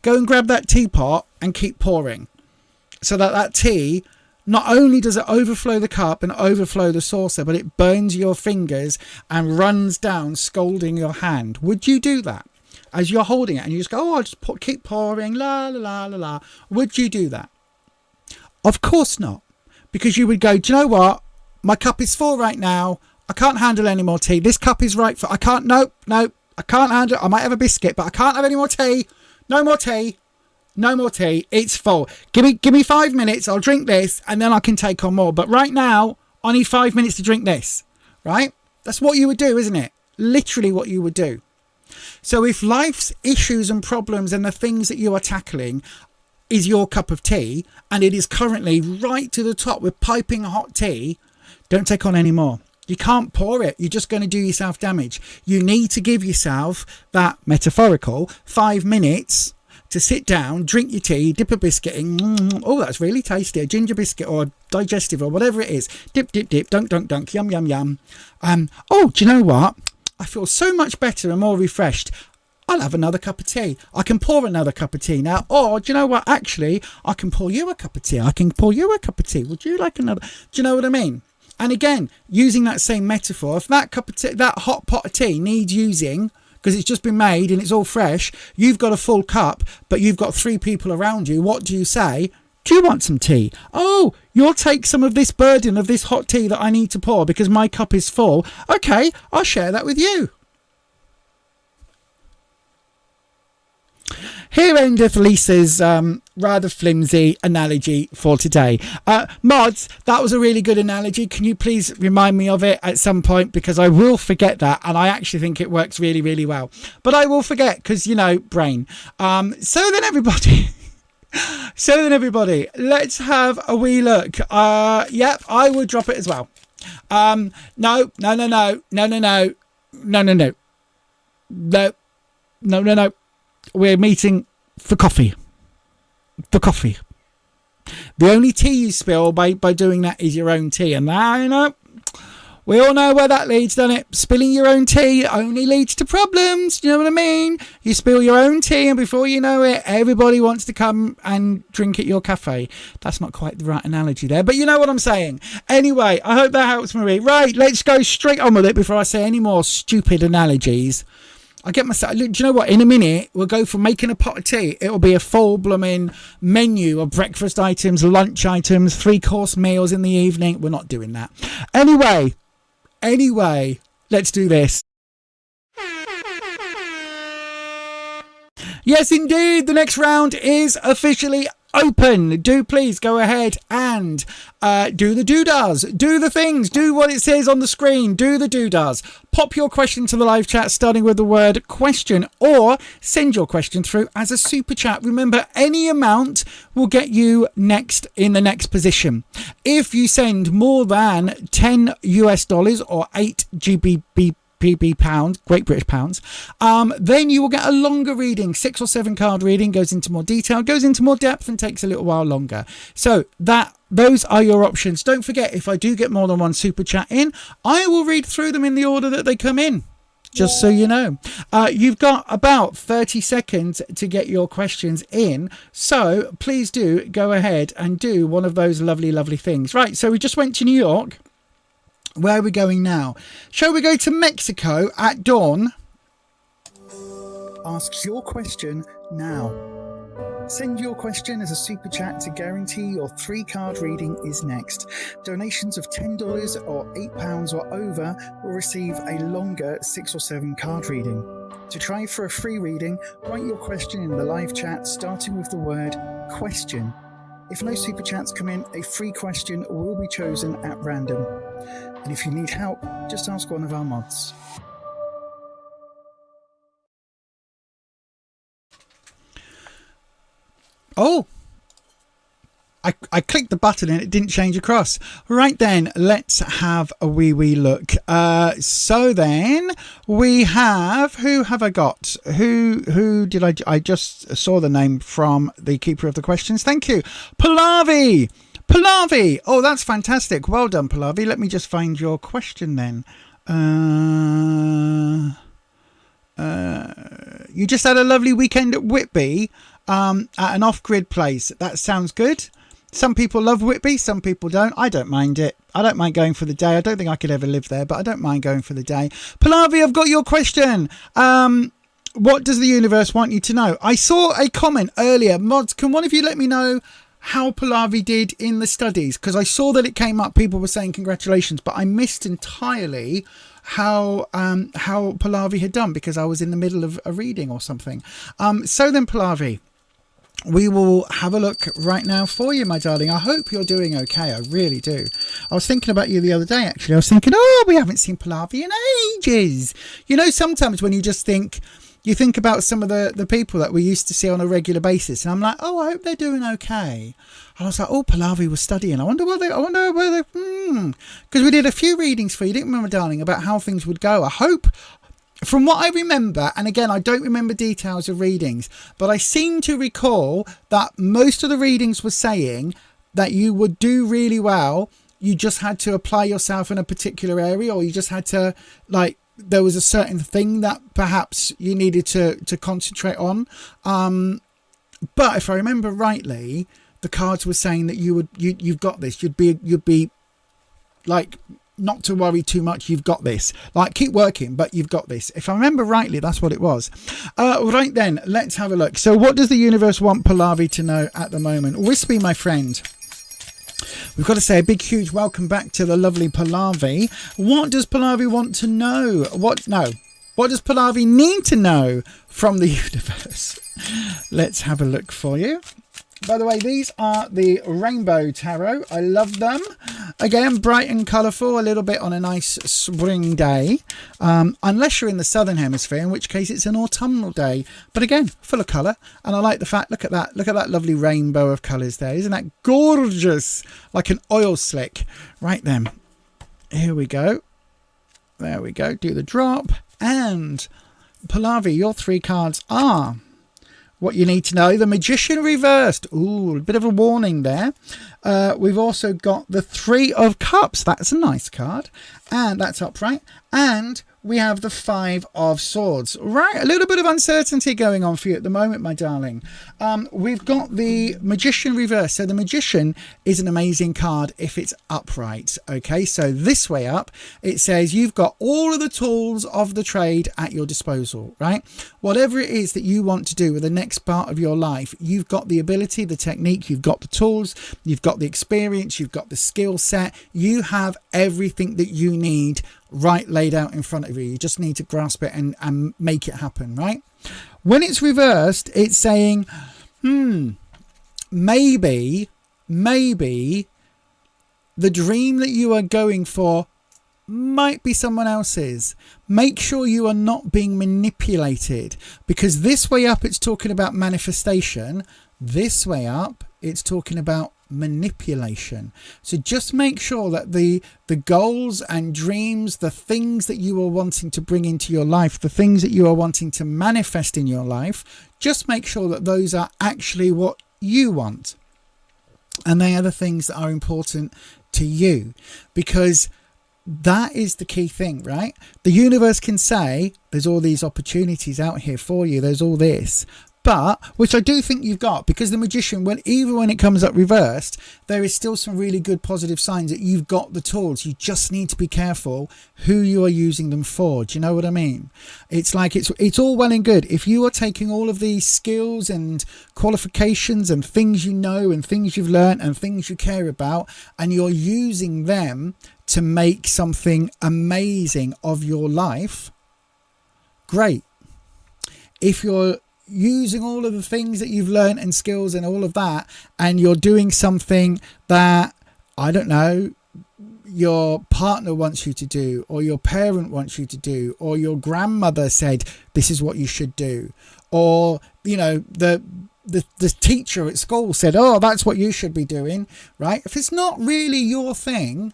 go and grab that teapot and keep pouring so that tea, not only does it overflow the cup and overflow the saucer, but it burns your fingers and runs down, scalding your hand? Would you do that as you're holding it and you just go, oh, I'll just keep pouring, la, la, la, la, la. Would you do that? Of course not. Because you would go, do you know what? My cup is full right now. I can't handle any more tea. This cup is right for, I can't, nope. I can't handle it. I might have a biscuit, but I can't have any more tea. No more tea. No more tea. It's full. Give me 5 minutes. I'll drink this and then I can take on more. But right now, I need 5 minutes to drink this. Right? That's what you would do, isn't it? Literally what you would do. So if life's issues and problems and the things that you are tackling is your cup of tea and it is currently right to the top with piping hot tea, don't take on any more. You can't pour it. You're just going to do yourself damage. You need to give yourself that metaphorical 5 minutes to sit down, drink your tea, dip a biscuit in. Oh, that's really tasty. A ginger biscuit or a digestive or whatever it is. Dip, dip, dip, dunk, dunk, dunk, yum, yum, yum. Oh, do you know what? I feel so much better and more refreshed. I'll have another cup of tea. I can pour another cup of tea now. Or, do you know what? Actually, I can pour you a cup of tea. I can pour you a cup of tea. Would you like another? Do you know what I mean? And again, using that same metaphor, if that cup of tea, that hot pot of tea needs using because it's just been made and it's all fresh, you've got a full cup, but you've got 3 people around you. What do you say? Do you want some tea? Oh, you'll take some of this burden of this hot tea that I need to pour because my cup is full. Okay, I'll share that with you. Here endeth Lisa's rather flimsy analogy for today. Mods, that was a really good analogy. Can you please remind me of it at some point? Because I will forget that, and I actually think it works really, really well. But I will forget because, you know, brain. So then everybody, let's have a wee look. Yep, I will drop it as well. No. We're meeting for coffee. The only tea you spill by doing that is your own tea. And now, you know, we all know where that leads, doesn't it? Spilling your own tea only leads to problems. You know what I mean? You spill your own tea and before you know it, everybody wants to come and drink at your cafe. That's not quite the right analogy there, but you know what I'm saying. Anyway, I hope that helps, Marie. Right, let's go straight on with it before I say any more stupid analogies. I get myself, do you know what? In a minute, we'll go from making a pot of tea. It'll be a full blooming menu of breakfast items, lunch items, 3-course meals in the evening. We're not doing that. Anyway, let's do this. Yes, indeed. The next round is officially open. Do please go ahead and do the doodahs, do the things, do what it says on the screen, do the doodahs. Pop your question to the live chat starting with the word question, or send your question through as a super chat. Remember, any amount will get you next in the next position. If you send more than $10 or 8 GBP GBP pound, Great British pounds, then you will get a longer reading. 6 or 7 card reading, goes into more detail, goes into more depth, and takes a little while longer. So those are your options. Don't forget, if I do get more than one super chat in, I will read through them in the order that they come in. Just so you know. You've got about 30 seconds to get your questions in. So please do go ahead and do one of those lovely, lovely things. Right, so we just went to New York. Where are we going now? Shall we go to Mexico at dawn? Ask your question now. Send your question as a super chat to guarantee your 3-card reading is next. Donations of $10 or £8 or over will receive a longer 6 or 7 card reading. To try for a free reading, write your question in the live chat starting with the word question. If no super chats come in, a free question will be chosen at random. And if you need help, just ask one of our mods. Oh, I clicked the button and it didn't change across. Right then, let's have a wee look. So then we have, who have I got? Who did I just saw the name from the Keeper of the Questions. Thank you. Pallavi. Oh, that's fantastic. Well done, Pallavi. Let me just find your question then. You just had a lovely weekend at Whitby. At an off-grid place. That sounds good. Some people love Whitby, some people don't. I don't mind it. I don't mind going for the day. I don't think I could ever live there, but I don't mind going for the day. Pallavi, I've got your question. What does the universe want you to know? I saw a comment earlier. Mods, can one of you let me know how Pallavi did in the studies? Because I saw that it came up. People were saying congratulations, but I missed entirely how Pallavi had done because I was in the middle of a reading or something. So then, Pallavi, we will have a look right now for you, my darling. I hope you're doing okay. I really do. I was thinking about you the other day, actually. I was thinking, oh, we haven't seen Pallavi in ages. You know, sometimes when you just think, you think about some of the people that we used to see on a regular basis, and I'm like, oh, I hope they're doing okay. And I was like, oh, Pallavi was studying. I wonder where they, because we did a few readings for you, didn't we, my darling, about how things would go. I hope, from what I remember, and again, I don't remember details of readings, but I seem to recall that most of the readings were saying that you would do really well. You just had to apply yourself in a particular area, or you just had to, like, there was a certain thing that perhaps you needed to concentrate on. But if I remember rightly, the cards were saying that you've got this. You'd be like, not to worry too much. You've got this. Like, keep working, but you've got this. If I remember rightly, that's what it was. Right then, let's have a look. So what does the universe want Pallavi to know at the moment? Wispy, my friend. We've got to say a big, huge welcome back to the lovely Pallavi. What does Pallavi want to know? What does Pallavi need to know from the universe? Let's have a look for you. By the way, these are the Rainbow Tarot. I love them. Again, bright and colourful, a little bit on a nice spring day. Unless you're in the southern hemisphere, in which case it's an autumnal day. But again, full of colour. And I like the fact, look at that lovely rainbow of colours there. Isn't that gorgeous? Like an oil slick. Right then, here we go. There we go. Do the drop. And Pallavi, your 3 cards are what you need to know. The Magician reversed. Ooh, a bit of a warning there. We've also got the 3 of Cups. That's a nice card. And that's upright. And we have the 5 of Swords. Right, a little bit of uncertainty going on for you at the moment, my darling. We've got the Magician reverse. So the Magician is an amazing card if it's upright. Okay, so this way up, it says you've got all of the tools of the trade at your disposal, right? Whatever it is that you want to do with the next part of your life, you've got the ability, the technique, you've got the tools, you've got the experience, you've got the skill set, you have everything that you need right laid out in front of you. You just need to grasp it and make it happen, right? When it's reversed, it's saying, maybe the dream that you are going for might be someone else's. Make sure you are not being manipulated, because this way up, it's talking about manifestation. This way up, it's talking about manipulation. So just make sure that the goals and dreams, the things that you are wanting to bring into your life, the things that you are wanting to manifest in your life, just make sure that those are actually what you want. And they are the things that are important to you, because that is the key thing, right? The universe can say there's all these opportunities out here for you, there's all this, but which I do think you've got, because the magician, even when it comes up reversed, there is still some really good positive signs that you've got the tools. You just need to be careful who you are using them for. Do you know what I mean? It's like it's all well and good if you are taking all of these skills and qualifications and things you know and things you've learned and things you care about, and you're using them to make something amazing of your life. Great. If you're using all of the things that you've learned and skills and all of that, and you're doing something that, I don't know, your partner wants you to do, or your parent wants you to do, or your grandmother said this is what you should do, or you know the teacher at school said, oh, that's what you should be doing, right? If it's not really your thing,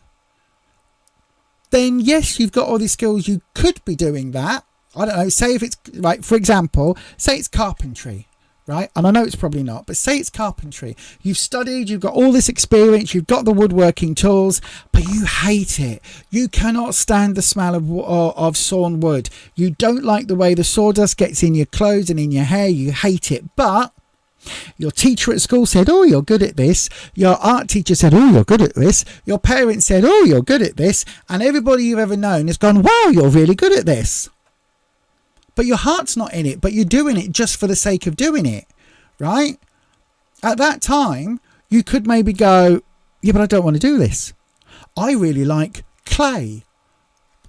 then yes, you've got all these skills, you could be doing that. I don't know, say if it's like, for example, say it's carpentry, right? And I know it's probably not, but say it's carpentry. You've studied, you've got all this experience, you've got the woodworking tools, but you hate it. You cannot stand the smell of sawn wood. You don't like the way the sawdust gets in your clothes and in your hair. You hate it. But your teacher at school said, oh, you're good at this. Your art teacher said, oh, you're good at this. Your parents said, oh, you're good at this. And everybody you've ever known has gone, wow, you're really good at this. But your heart's not in it, but you're doing it just for the sake of doing it, right? At that time, you could maybe go, yeah, but I don't want to do this. I really like clay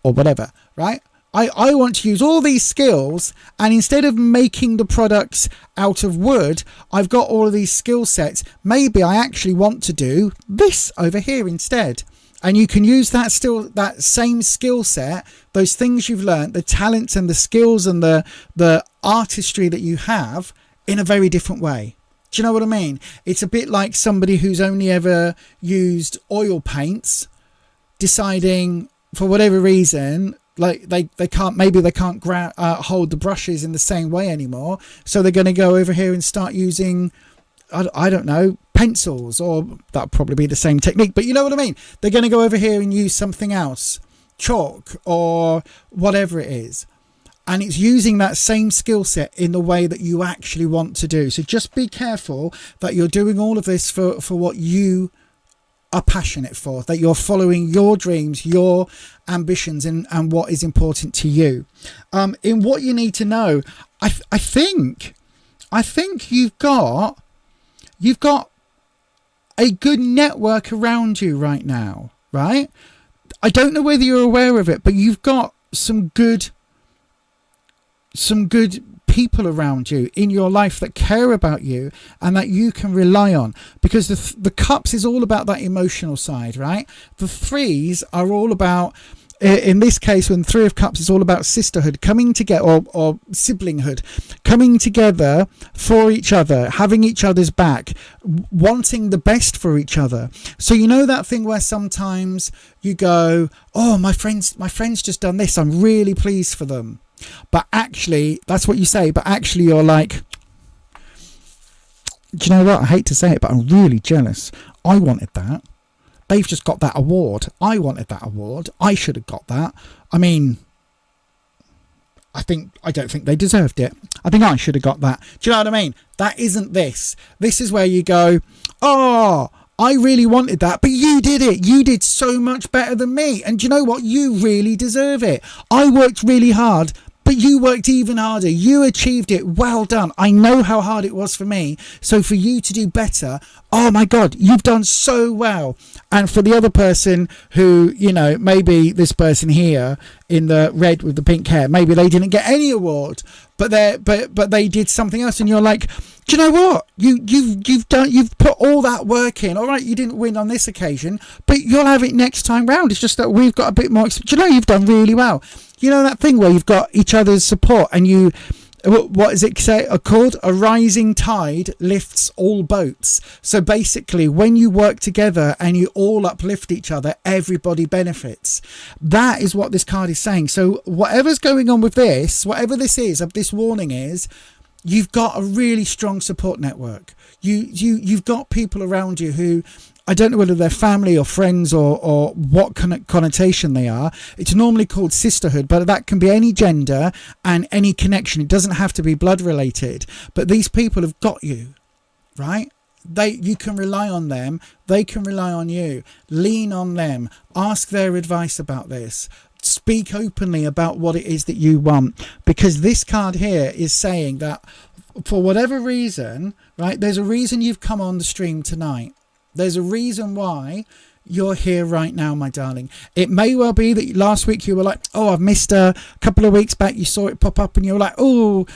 or whatever, right? I want to use all these skills, and instead of making the products out of wood, I've got all of these skill sets. Maybe I actually want to do this over here instead. And you can use that same skill set, those things you've learned, the talents and the skills and the artistry that you have, in a very different way. Do you know what I mean? It's a bit like somebody who's only ever used oil paints, deciding for whatever reason, like they can't hold the brushes in the same way anymore, so they're going to go over here and start using, I don't know, pencils, or that'll probably be the same technique, but you know what I mean. They're going to go over here and use something else, chalk or whatever it is, and it's using that same skill set in the way that you actually want to do. So just be careful that you're doing all of this for what you are passionate for, that you're following your dreams, your ambitions, and what is important to you. In what you need to know, I think you've got a good network around you right now, right? I don't know whether you're aware of it, but you've got some good people around you in your life that care about you and that you can rely on, because the cups is all about that emotional side, right? The threes are all about, in this case, when Three of Cups is all about sisterhood, coming together, or siblinghood, coming together for each other, having each other's back, wanting the best for each other. So you know that thing where sometimes you go, oh, my friend's just done this, I'm really pleased for them. But actually, that's what you say, but actually you're like, do you know what? I hate to say it, but I'm really jealous. I wanted that. They've just got that award. I wanted that award. I should have got that. I mean, I don't think they deserved it. I think I should have got that. Do you know what I mean? That isn't this. This is where you go, oh, I really wanted that, but you did it. You did so much better than me. And do you know what? You really deserve it. I worked really hard, but you worked even harder. You achieved it. Well done. I know how hard it was for me. So for you to do better, oh my God, you've done so well. And for the other person who, you know, maybe this person here in the red with the pink hair, maybe they didn't get any award, but they did something else, and you're like, do you know what? You've put all that work in. All right, you didn't win on this occasion, but you'll have it next time round. It's just that we've got a bit more. Do you know, you've done really well. You know that thing where you've got each other's support, and you what is it called? A rising tide lifts all boats. So basically, when you work together and you all uplift each other, everybody benefits. That is what this card is saying. So whatever's going on with this, whatever this is, this warning is, you've got a really strong support network. You've got people around you who, I don't know whether they're family or friends or what connotation they are. It's normally called sisterhood, but that can be any gender and any connection. It doesn't have to be blood related. But these people have got you, right? You can rely on them. They can rely on you. Lean on them. Ask their advice about this. Speak openly about what it is that you want. Because this card here is saying that for whatever reason, right, there's a reason you've come on the stream tonight. There's a reason why you're here right now, my darling. It may well be that last week you were like, oh, I've missed a couple of weeks back. You saw it pop up and you were like, oh,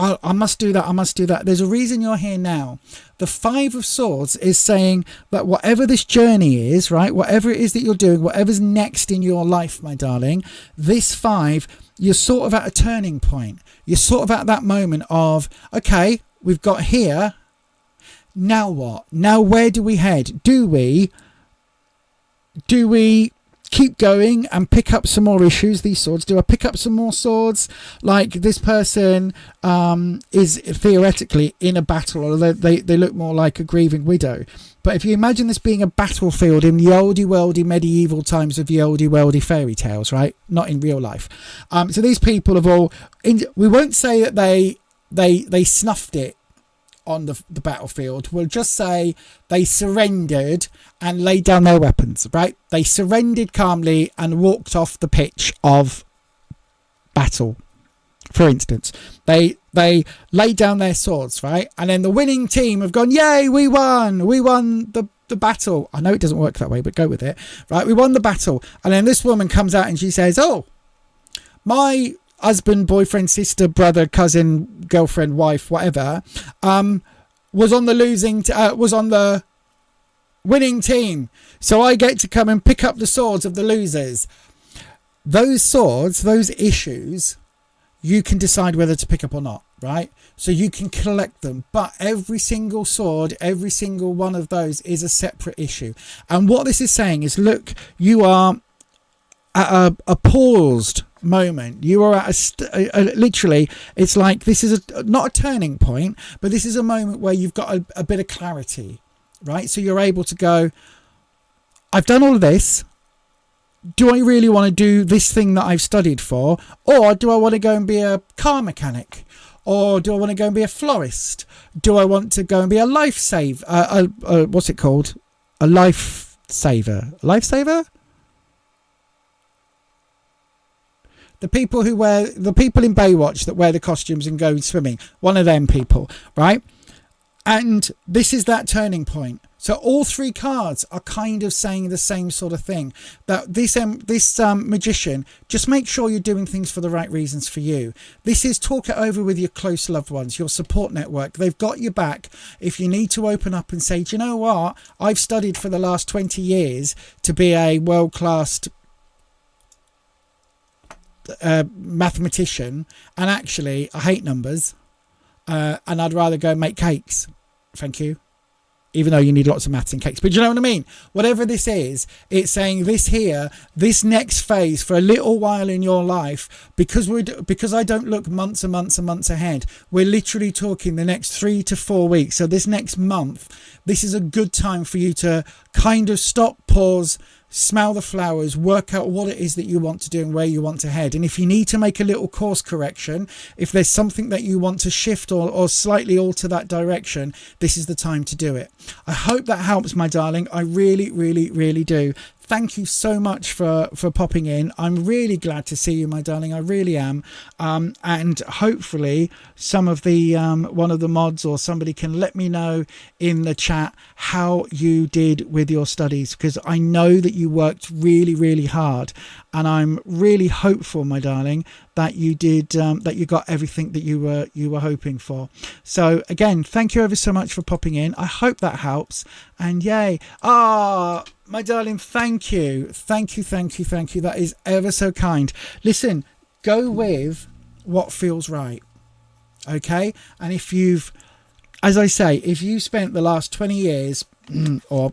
I must do that. I must do that. There's a reason you're here now. The Five of Swords is saying that whatever this journey is, right, whatever it is that you're doing, whatever's next in your life, my darling, this five, you're sort of at a turning point. You're sort of at that moment of, okay, we've got here. Now what? Now where do we head? Do we keep going and pick up some more issues, these swords? Do I pick up some more swords? Like this person is theoretically in a battle, or they look more like a grieving widow. But if you imagine this being a battlefield in the oldie worldy medieval times of the oldie worldy fairy tales, right? Not in real life. So these people have all, we won't say that they snuffed it on the battlefield. We'll just say they surrendered and laid down their weapons, right? They surrendered calmly and walked off the pitch of battle. For instance, they laid down their swords, right? And then the winning team have gone, yay, we won the battle. I know it doesn't work that way, but go with it, right? We won the battle. And then this woman comes out and she says, oh, my husband, boyfriend, sister, brother, cousin, girlfriend, wife, whatever, was on the winning team. So I get to come and pick up the swords of the losers. Those swords, those issues, you can decide whether to pick up or not, right? So you can collect them, but every single sword, every single one of those is a separate issue. And what this is saying is, look, you are at a paused moment. You are at literally, it's like this is not a turning point, but this is a moment where you've got a bit of clarity, right? So you're able to go, I've done all of this. Do I really want to do this thing that I've studied for? Or do I want to go and be a car mechanic? Or do I want to go and be a florist? Do I want to go and be a lifesaver? What's it called? A lifesaver? Lifesaver? The people in Baywatch that wear the costumes and go swimming. One of them people, right? And this is that turning point. So all three cards are kind of saying the same sort of thing. That this magician, just make sure you're doing things for the right reasons for you. This is talk it over with your close loved ones, your support network. They've got your back. If you need to open up and say, do you know what? I've studied for the last 20 years to be a world-class mathematician, and actually I hate numbers, and I'd rather go and make cakes. Thank you. Even though you need lots of maths and cakes. But you know what I mean? Whatever this is, it's saying this here, this next phase for a little while in your life, because I don't look months and months and months ahead. We're literally talking the next 3 to 4 weeks. So this next month, this is a good time for you to kind of stop, pause, smell the flowers, work out what it is that you want to do and where you want to head. And if you need to make a little course correction, if there's something that you want to shift or slightly alter that direction, this is the time to do it. I hope that helps, my darling. I really, really, really do. Thank you so much for popping in. I'm really glad to see you, my darling. I really am. And hopefully some of the one of the mods or somebody can let me know in the chat how you did with your studies, because I know that you worked really, really hard, and I'm really hopeful, my darling, that you did, that you got everything that you were hoping for. So again, thank you ever so much for popping in. I hope that helps. And yay. My darling, thank you. That is ever so kind. Listen, go with what feels right. Okay. And if you've, as I say, if you spent the last 20 years or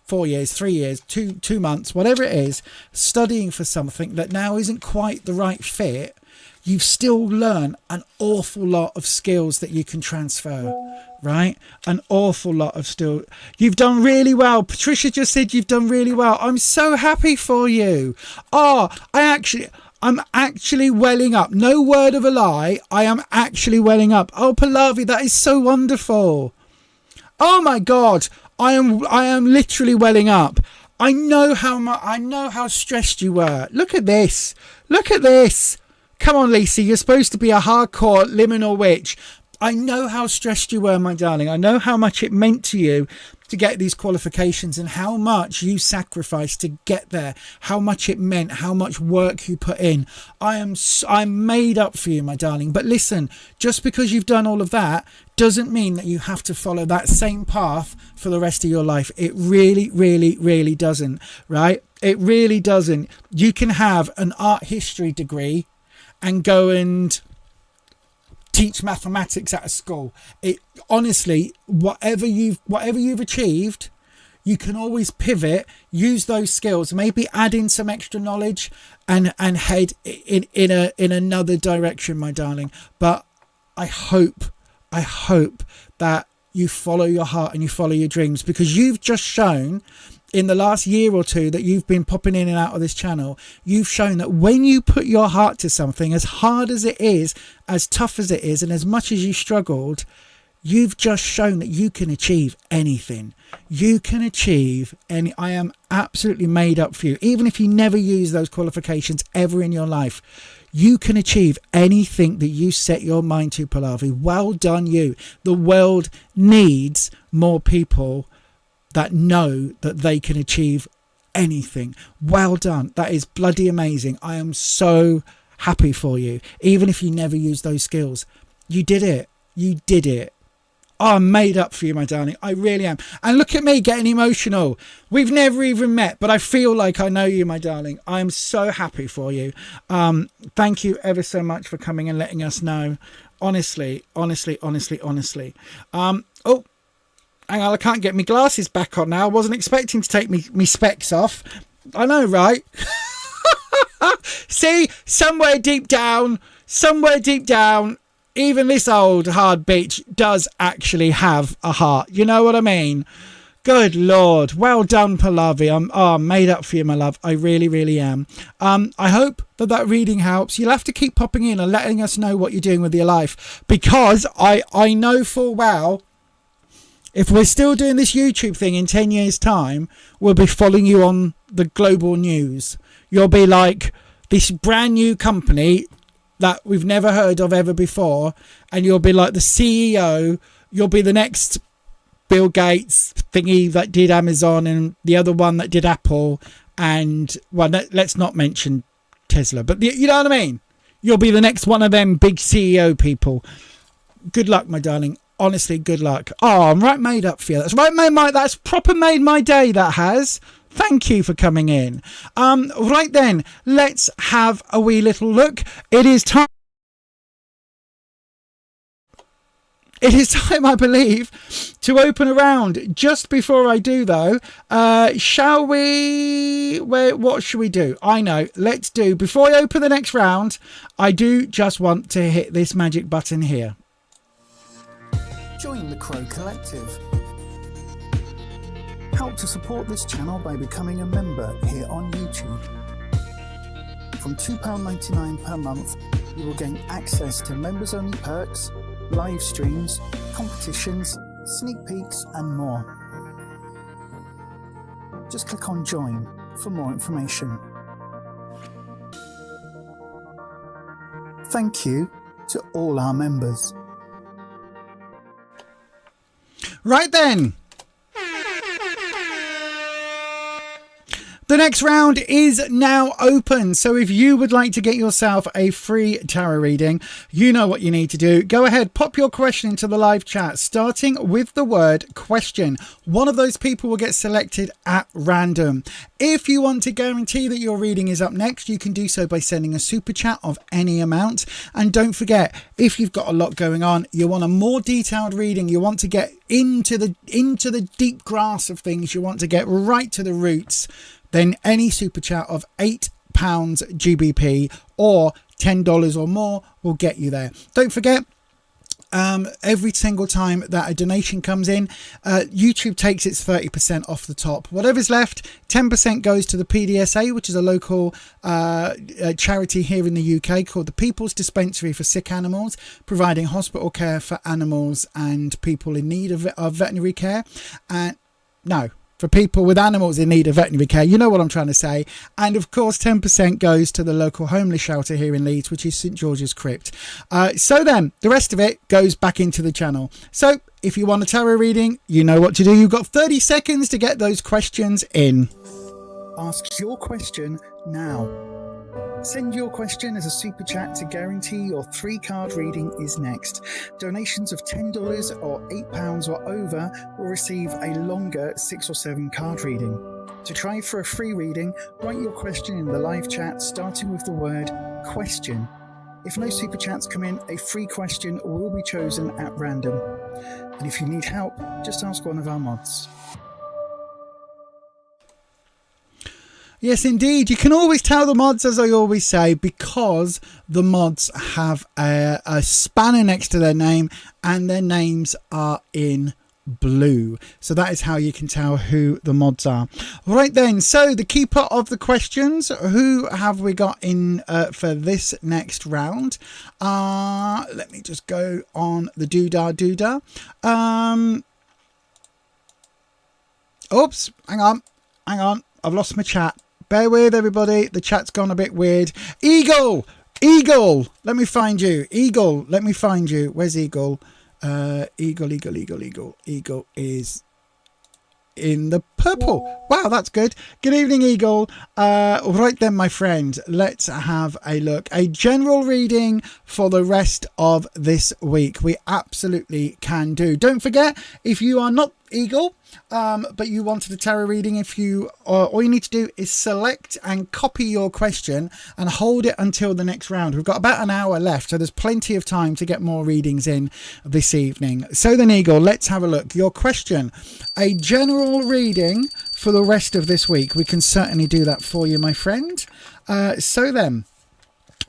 4 years, 3 years, 2 months, whatever it is, studying for something that now isn't quite the right fit, you've still learned an awful lot of skills that you can transfer, right? An awful lot of still. You've done really well. Patricia just said you've done really well. I'm so happy for you. Oh, I'm actually welling up. No word of a lie. I am actually welling up. Oh, Pallavi, that is so wonderful. Oh my God. I am literally welling up. I know how stressed you were. Look at this. Look at this. Come on, Lisa, you're supposed to be a hardcore liminal witch. I know how stressed you were, my darling. I know how much it meant to you to get these qualifications and how much you sacrificed to get there, how much it meant, how much work you put in. I'm made up for you, my darling. But listen, just because you've done all of that doesn't mean that you have to follow that same path for the rest of your life. It really, really, really doesn't, right? It really doesn't. You can have an art history degree and go and teach mathematics at a school. It honestly, whatever you've achieved, you can always pivot, use those skills, maybe add in some extra knowledge and head in another direction, my darling. But I hope that you follow your heart and you follow your dreams, because you've just shown in the last year or two that you've been popping in and out of this channel, you've shown that when you put your heart to something, as hard as it is, as tough as it is, and as much as you struggled, you've just shown that you can achieve anything. You can achieve any. I am absolutely made up for you. Even if you never use those qualifications ever in your life, you can achieve anything that you set your mind to, Pallavi. Well done, you. The world needs more people that know that they can achieve anything. Well done. That is bloody amazing. I am so happy for you. Even if you never use those skills, you did it. You did it. Oh, I'm made up for you, my darling. I really am. And look at me getting emotional. We've never even met, but I feel like I know you, my darling. I'm so happy for you. Thank you ever so much for coming and letting us know. Honestly. Oh, hang on, I can't get my glasses back on now. I wasn't expecting to take me specs off. I know, right? See, somewhere deep down, even this old hard bitch does actually have a heart. You know what I mean? Good Lord. Well done, Pallavi. I'm made up for you, my love. I really, really am. I hope that reading helps. You'll have to keep popping in and letting us know what you're doing with your life, because I know full well, if we're still doing this YouTube thing in 10 years' time, we'll be following you on the global news. You'll be like this brand new company that we've never heard of ever before, and you'll be like the CEO. You'll be the next Bill Gates thingy that did Amazon, and the other one that did Apple, and well, let's not mention Tesla, but you know what I mean? You'll be the next one of them big CEO people. Good luck, my darling. Honestly, good luck. Oh, I'm right made up for you. That's proper made my day, that has. Thank you for coming in. Right then, let's have a wee little look. It is time, I believe, to open a round. Just before I do, though, shall we... what should we do? I know. Let's do... Before I open the next round, I do just want to hit this magic button here. Join the Crow Collective. Help to support this channel by becoming a member here on YouTube. From £2.99 per month, you will gain access to members-only perks, live streams, competitions, sneak peeks and more. Just click on Join for more information. Thank you to all our members. Right then. The next round is now open. So if you would like to get yourself a free tarot reading, you know what you need to do. Go ahead, pop your question into the live chat, starting with the word question. One of those people will get selected at random. If you want to guarantee that your reading is up next, you can do so by sending a super chat of any amount. And don't forget, if you've got a lot going on, you want a more detailed reading, you want to get into the deep grass of things, you want to get right to the roots, then any super chat of £8 GBP or $10 or more will get you there. Don't forget, every single time that a donation comes in, YouTube takes its 30% off the top. Whatever's left, 10% goes to the PDSA, which is a local charity here in the UK called the People's Dispensary for Sick Animals, providing hospital care for animals and people in need of veterinary care. For people with animals in need of veterinary care, you know what I'm trying to say. And of course, 10% goes to the local homeless shelter here in Leeds, which is St George's Crypt. So then the rest of it goes back into the channel. So if you want a tarot reading, you know what to do. You've got 30 seconds to get those questions in. Ask your question now. Send your question as a super chat to guarantee your 3-card reading is next. Donations of $10 or £8 or over will receive a longer 6 or 7 card reading. To try for a free reading, write your question in the live chat starting with the word question. If no super chats come in, a free question will be chosen at random. And if you need help, just ask one of our mods. Yes, indeed. You can always tell the mods, as I always say, because the mods have a spanner next to their name and their names are in blue. So that is how you can tell who the mods are. Right then, so the keeper of the questions, who have we got in for this next round? Let me just go on the doodah. Oops, hang on. I've lost my chat. Bear with everybody. The chat's gone a bit weird. Eagle, let me find you. Eagle, let me find you. Where's Eagle? Eagle is in the purple. Wow, that's good. Good evening, Eagle. Right then, my friend, let's have a look. A general reading for the rest of this week. We absolutely can do. Don't forget, if you are not Eagle, but you wanted a tarot reading, all you need to do is select and copy your question and hold it until the next round. We've got about an hour left, so there's plenty of time to get more readings in this evening. So then, Eagle, let's have a look. Your question, a general reading for the rest of this week. We can certainly do that for you, my friend. So then,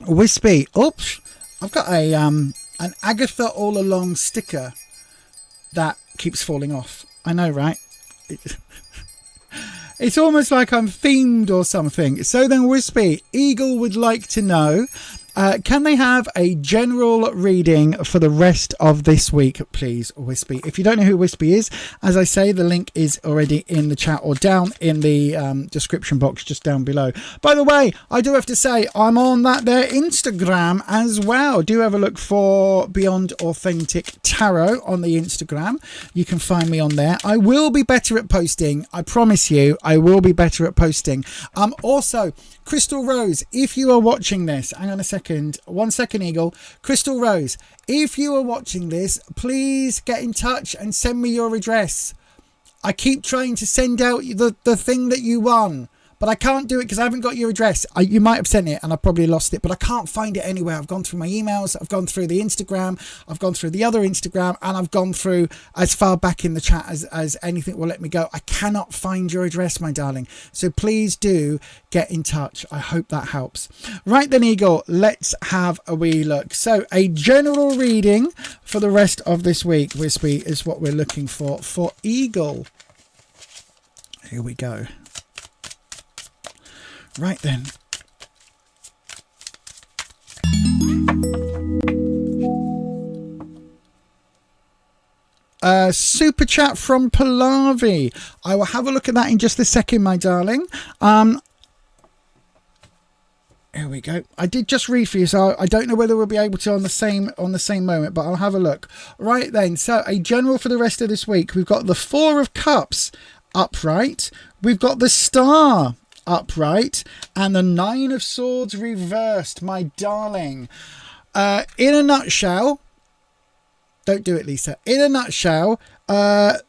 Wispy. Oops, I've got an Agatha All Along sticker that keeps falling off. I know, right? It's almost like I'm themed or something. So then, Wispy, Eagle would like to know, can they have a general reading for the rest of this week, please, Wispy? If you don't know who Wispy is, as I say, the link is already in the chat or down in the description box just down below. By the way, I do have to say, I'm on their Instagram as well. Do have a look for Beyond Authentic Tarot on the Instagram. You can find me on there. I will be better at posting. I promise you, I will be better at posting. Also, Crystal Rose, if you are watching this, hang on a second, 1 second, Eagle. Crystal Rose, if you are watching this, please get in touch and send me your address. I keep trying to send out the thing that you won, but I can't do it because I haven't got your address. You might have sent it and I probably lost it, but I can't find it anywhere. I've gone through my emails, I've gone through the Instagram, I've gone through the other Instagram, and I've gone through as far back in the chat as anything will let me go. I cannot find your address, my darling. So please do get in touch. I hope that helps. Right then, Eagle, let's have a wee look. So a general reading for the rest of this week, Wispy, is what we're looking for Eagle. Here we go. Right then. Super chat from Pallavi. I will have a look at that in just a second, my darling. Here we go. I did just read for you, so I don't know whether we'll be able to on the same moment, but I'll have a look. Right then. So a general for the rest of this week. We've got the 4 of Cups upright. We've got the Star upright, and the Nine of Swords reversed, my darling. In a nutshell, don't do it, Lisa. In a nutshell, okay,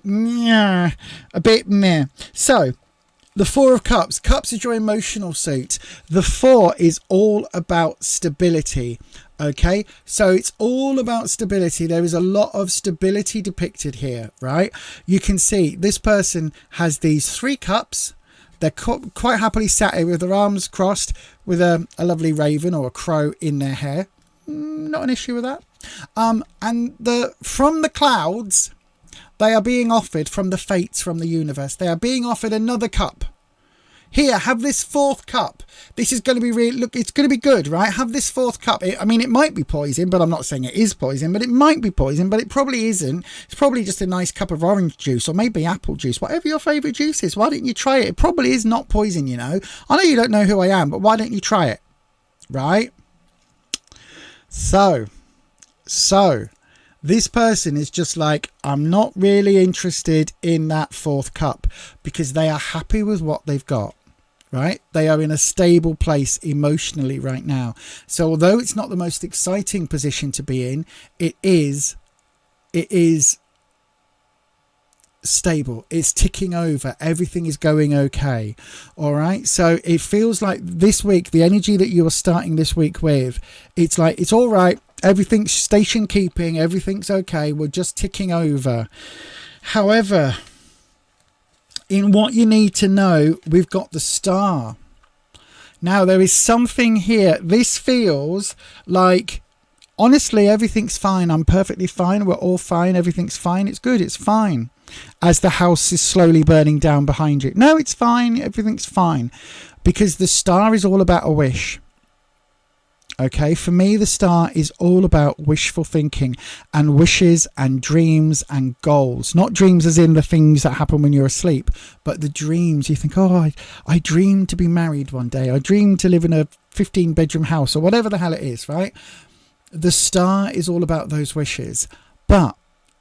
a bit meh. So, the Four of Cups. Cups is your emotional suit. The Four is all about stability. Okay, so it's all about stability. There is a lot of stability depicted here, right? You can see this person has these 3 cups. They're quite happily sat here with their arms crossed with a lovely raven or a crow in their hair. Not an issue with that. And from the clouds, they are being offered, from the fates, from the universe, they are being offered another cup. Here, have this 4th cup. This is going to be really, look, it's going to be good, right? Have this 4th cup. I mean, it might be poison, but I'm not saying it is poison, but it might be poison, but it probably isn't. It's probably just a nice cup of orange juice or maybe apple juice, whatever your favourite juice is. Why don't you try it? It probably is not poison, you know. I know you don't know who I am, but why don't you try it? Right? So, this person is just like, I'm not really interested in that 4th cup because they are happy with what they've got. Right? They are in a stable place emotionally right now. So although it's not the most exciting position to be in, it is stable. It's ticking over. Everything is going okay. All right. So it feels like this week, the energy that you are starting this week with, it's like, it's all right. Everything's station keeping. Everything's okay. We're just ticking over. However, in what you need to know, we've got the Star. Now, there is something here. This feels like, honestly, everything's fine. I'm perfectly fine. We're all fine. Everything's fine. It's good. It's fine. As the house is slowly burning down behind you. No, it's fine. Everything's fine. Because the Star is all about a wish. Okay, for me, the Star is all about wishful thinking and wishes and dreams and goals. Not dreams as in the things that happen when you're asleep, but the dreams. You think, oh, I dream to be married one day. I dream to live in a 15-bedroom house or whatever the hell it is, right? The Star is all about those wishes. But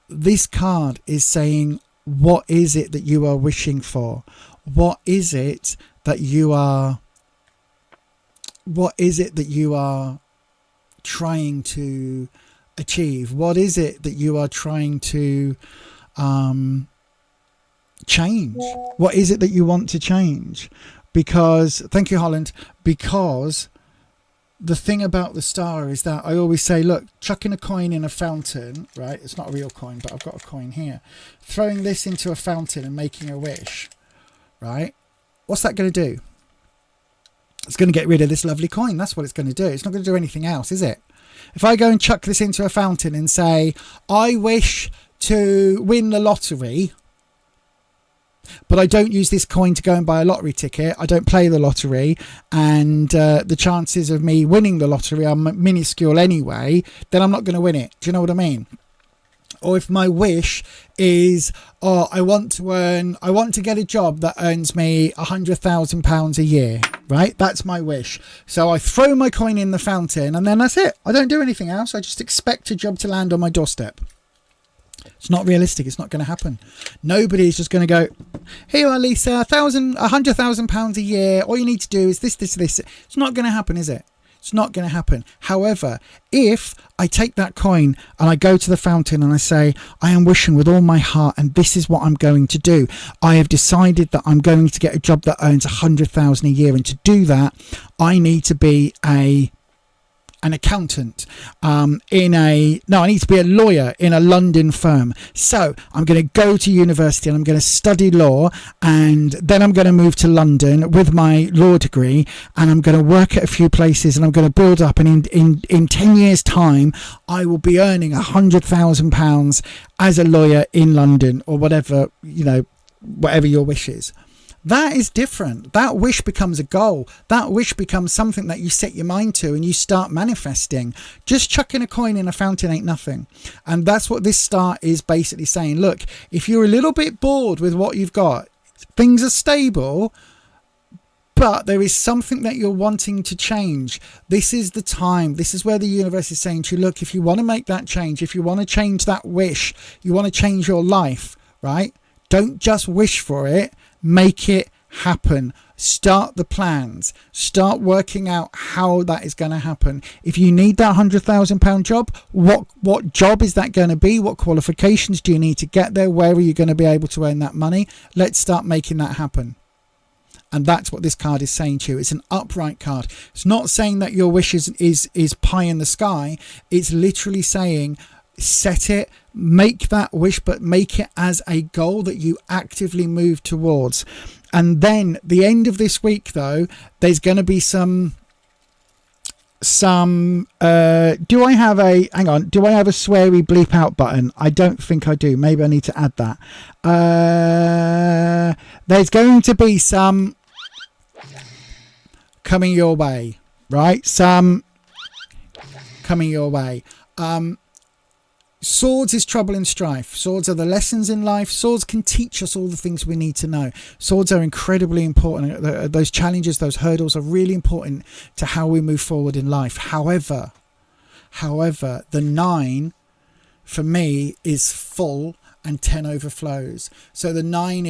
this card is saying, what is it that you are wishing for? What is it that you are... What is it that you are trying to achieve? What is it that you are trying to change? What is it that you want to change? Because, thank you, Holland, because the thing about the Star is that I always say, look, chucking a coin in a fountain, right? It's not a real coin, but I've got a coin here. Throwing this into a fountain and making a wish, right? What's that going to do? It's going to get rid of this lovely coin. That's what it's going to do. It's not going to do anything else, is it? If I go and chuck this into a fountain and say, I wish to win the lottery, but I don't use this coin to go and buy a lottery ticket, I don't play the lottery, and the chances of me winning the lottery are minuscule anyway, then I'm not going to win it. Do you know what I mean? Or if my wish is, oh, I want to get a job that earns me £100,000 a year, right? That's my wish. So I throw my coin in the fountain and then that's it. I don't do anything else. I just expect a job to land on my doorstep. It's not realistic. It's not going to happen. Nobody is just going to go, here you are, Lisa, £100,000 a year. All you need to do is this. It's not going to happen, is it? It's not going to happen. However, if I take that coin and I go to the fountain and I say, I am wishing with all my heart and this is what I'm going to do. I have decided that I'm going to get a job that earns £100,000 a year. And to do that, I need to be an accountant I need to be a lawyer in a London firm. So I'm going to go to university and I'm going to study law, and then I'm going to move to London with my law degree, and I'm going to work at a few places and I'm going to build up, and in 10 years time I will be earning £100,000 as a lawyer in London, or whatever, whatever your wish is. That is different. That wish becomes a goal. That wish becomes something that you set your mind to and you start manifesting. Just chucking a coin in a fountain ain't nothing. And that's what this Star is basically saying. Look, if you're a little bit bored with what you've got, things are stable, but there is something that you're wanting to change. This is the time. This is where the universe is saying to you, look, if you want to make that change, if you want to change that wish, you want to change your life, right? Don't just wish for it, make it happen. Start the plans, start working out how that is going to happen. If you need that £100,000 job, what job is that going to be? What qualifications do you need to get there? Where are you going to be able to earn that money? Let's start making that happen. And that's what this card is saying to you. It's an upright card. It's not saying that your wish is pie in the sky. It's literally saying set it, make that wish, but make it as a goal that you actively move towards. And then the end of this week, though, there's going to be some do I have a sweary bleep out button? I don't think I do. Maybe I need to add that. There's going to be some coming your way, right? Some coming your way. Swords is trouble and strife. Swords are the lessons in life. Swords can teach us all the things we need to know. Swords are incredibly important. Those challenges, those hurdles are really important to how we move forward in life. However, the 9 for me is full and 10 overflows. So the 9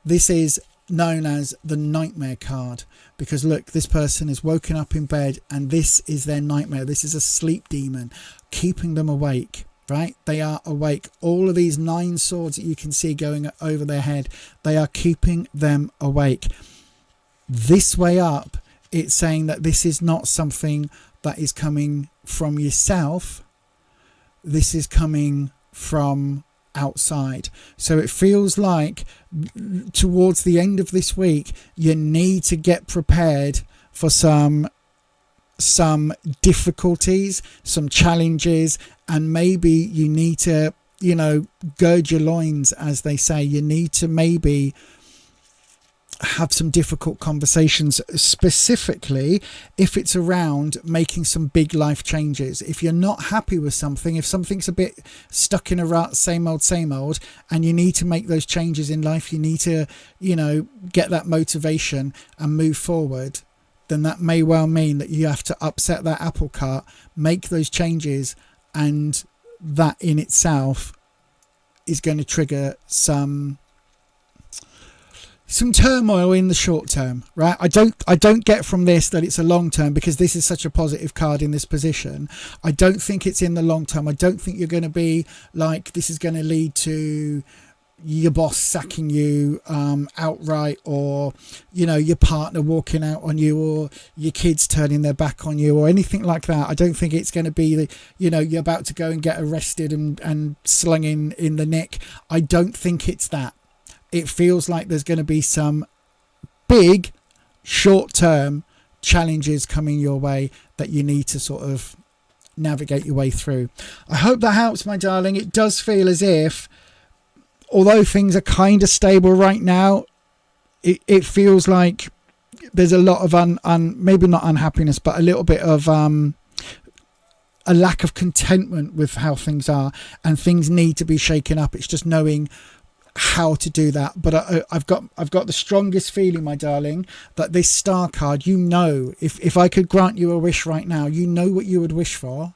this is known as the nightmare card, because look, this person is woken up in bed and this is their nightmare. This is a sleep demon keeping them awake. Right, they are awake. All of these 9 swords that you can see going over their head, they are keeping them awake. This way up, it's saying that this is not something that is coming from yourself. This is coming from outside. So it feels like towards the end of this week, you need to get prepared for some difficulties, some challenges, and maybe you need to, gird your loins, as they say. You need to maybe have some difficult conversations, specifically if it's around making some big life changes. If you're not happy with something, if something's a bit stuck in a rut, same old, and you need to make those changes in life, you need to, get that motivation and move forward, then that may well mean that you have to upset that apple cart, make those changes, and that in itself is going to trigger some turmoil in the short term, right? I don't get from this that it's a long term, because this is such a positive card in this position. I don't think it's in the long term. I don't think you're going to be like, this is going to lead to your boss sacking you outright, or your partner walking out on you, or your kids turning their back on you, or anything like that. I don't think it's going to be you're about to go and get arrested and slung in the nick. I don't think it's that. It feels like there's going to be some big short-term challenges coming your way that you need to sort of navigate your way through. I hope that helps, my darling. It does feel as if, although things are kind of stable right now, it feels like there's a lot of maybe not unhappiness, but a little bit of a lack of contentment with how things are, and things need to be shaken up. It's just knowing how to do that. But I've got the strongest feeling, my darling, that this star card, if I could grant you a wish right now, what you would wish for,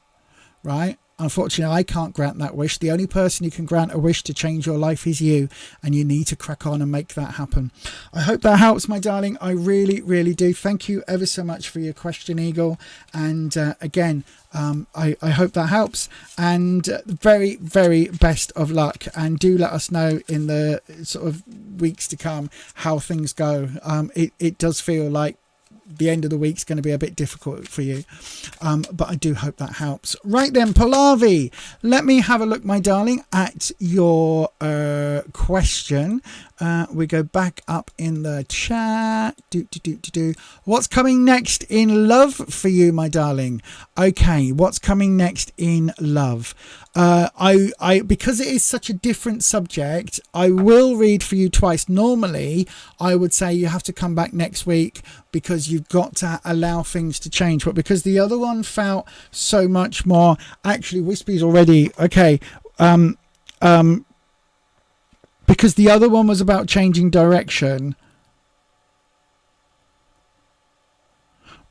right? Unfortunately, I can't grant that wish. The only person who can grant a wish to change your life is you, and you need to crack on and make that happen. I hope that helps, my darling. I really, really do. Thank you ever so much for your question, Eagle. And again, I hope that helps. And very, very best of luck. And do let us know in the sort of weeks to come how things go. It does feel like the end of the week's going to be a bit difficult for you, but I do hope that helps. Right then, Pallavi, let me have a look, my darling, at your question. We go back up in the chat. What's coming next in love for you, my darling? Okay, what's coming next in love? Because it is such a different subject, I will read for you twice. Normally, I would say you have to come back next week because you've got to allow things to change. But because the other one felt so much more, actually, Wispy's already okay. Because the other one was about changing direction.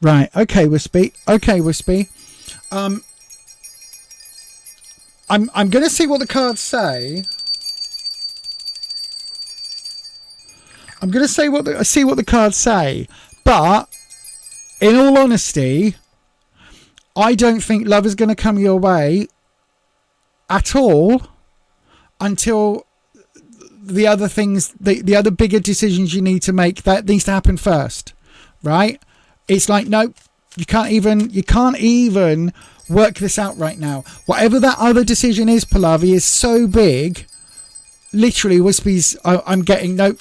Right. Okay, Wispy. I'm going to see what the cards say. I'm going to see what the cards say, but in all honesty, I don't think love is going to come your way at all until the other things, the other bigger decisions you need to make, that needs to happen first, right? It's like, no, you can't even work this out right now. Whatever that other decision is, Pallavi, is so big. Literally, Wispy's, I'm getting no.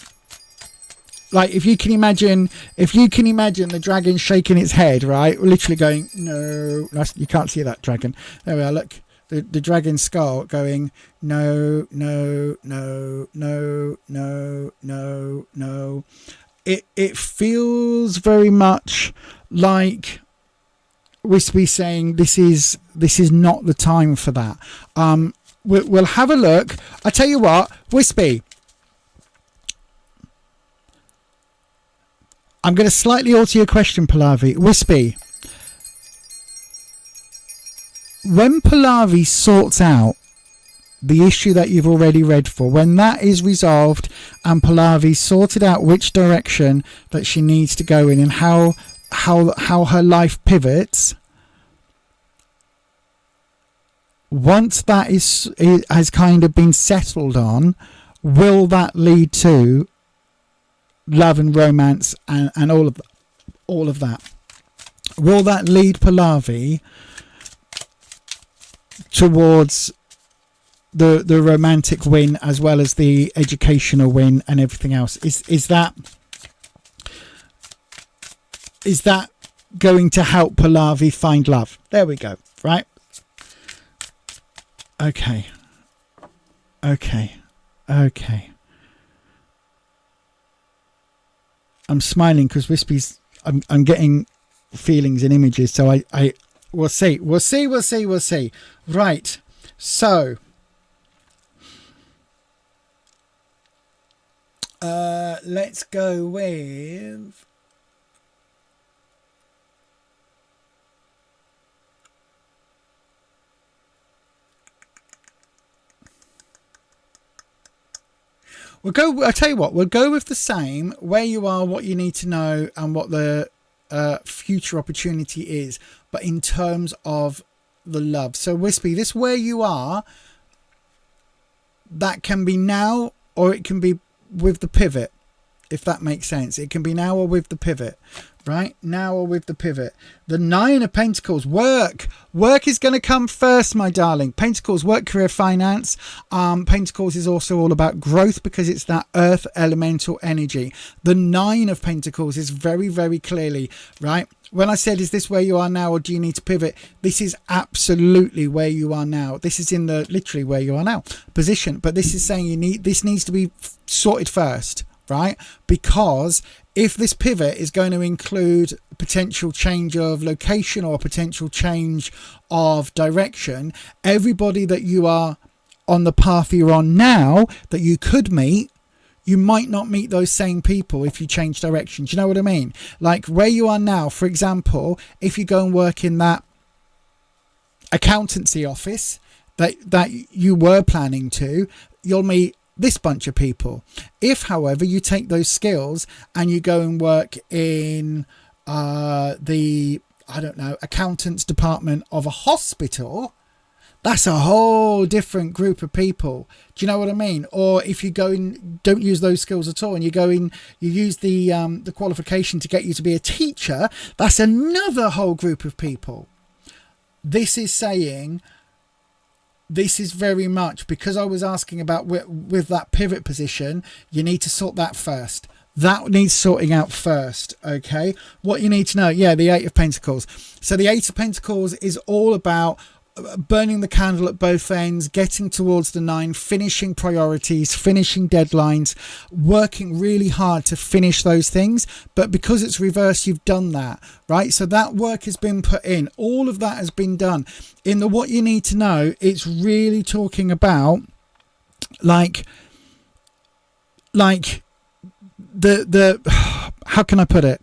Like, if you can imagine the dragon shaking its head, right? Literally going, no, you can't see that dragon. There we are, look. The dragon's skull going, no, no, no, no, no, no, no. It feels very much like Wispy saying this is not the time for that. We'll have a look. I tell you what, Wispy, I'm going to slightly alter your question, Pallavi. Wispy, when Pallavi sorts out the issue that you've already read for, when that is resolved and Pallavi sorted out which direction that she needs to go in and how her life pivots, once that has kind of been settled on, will that lead to love and romance and all of that? Will that lead Pallavi towards the romantic win as well as the educational win and everything else? Is that going to help Pallavi find love? There we go. Right. Okay. I'm smiling because Wispy's, I'm getting feelings and images, so I we'll see. Right, so let's go with I'll tell you what, we'll go with the same, where you are, what you need to know, and what the future opportunity is, but in terms of the love. So Wispy, this where you are, that can be now, or it can be with the pivot, if that makes sense. It can be now or with the pivot, right? Now or with the pivot. The Nine of Pentacles, work is going to come first, my darling. Pentacles, work, career, finance. Pentacles is also all about growth because it's that earth elemental energy. The Nine of Pentacles is very, very clearly, right? When I said, is this where you are now or do you need to pivot? This is absolutely where you are now. This is in the literally where you are now position. But this is saying this needs to be sorted first, right? Because if this pivot is going to include potential change of location or potential change of direction, everybody that you are on the path you're on now that you could meet, you might not meet those same people if you change direction. Do you know what I mean? Like where you are now, for example, if you go and work in that accountancy office that you were planning to, you'll meet this bunch of people. If, however, you take those skills and you go and work in the, I don't know, accountants department of a hospital, that's a whole different group of people. Do you know what I mean? Or if you go in, don't use those skills at all, and you go in, you use the qualification to get you to be a teacher, that's another whole group of people. This is saying, this is very much, because I was asking about with that pivot position, you need to sort that first. That needs sorting out first, okay? What you need to know, yeah, the Eight of Pentacles. So the Eight of Pentacles is all about burning the candle at both ends, getting towards the Nine, finishing priorities, finishing deadlines, working really hard to finish those things. But because it's reversed, you've done that, right? So that work has been put in. All of that has been done. In the what you need to know, it's really talking about like the how can I put it?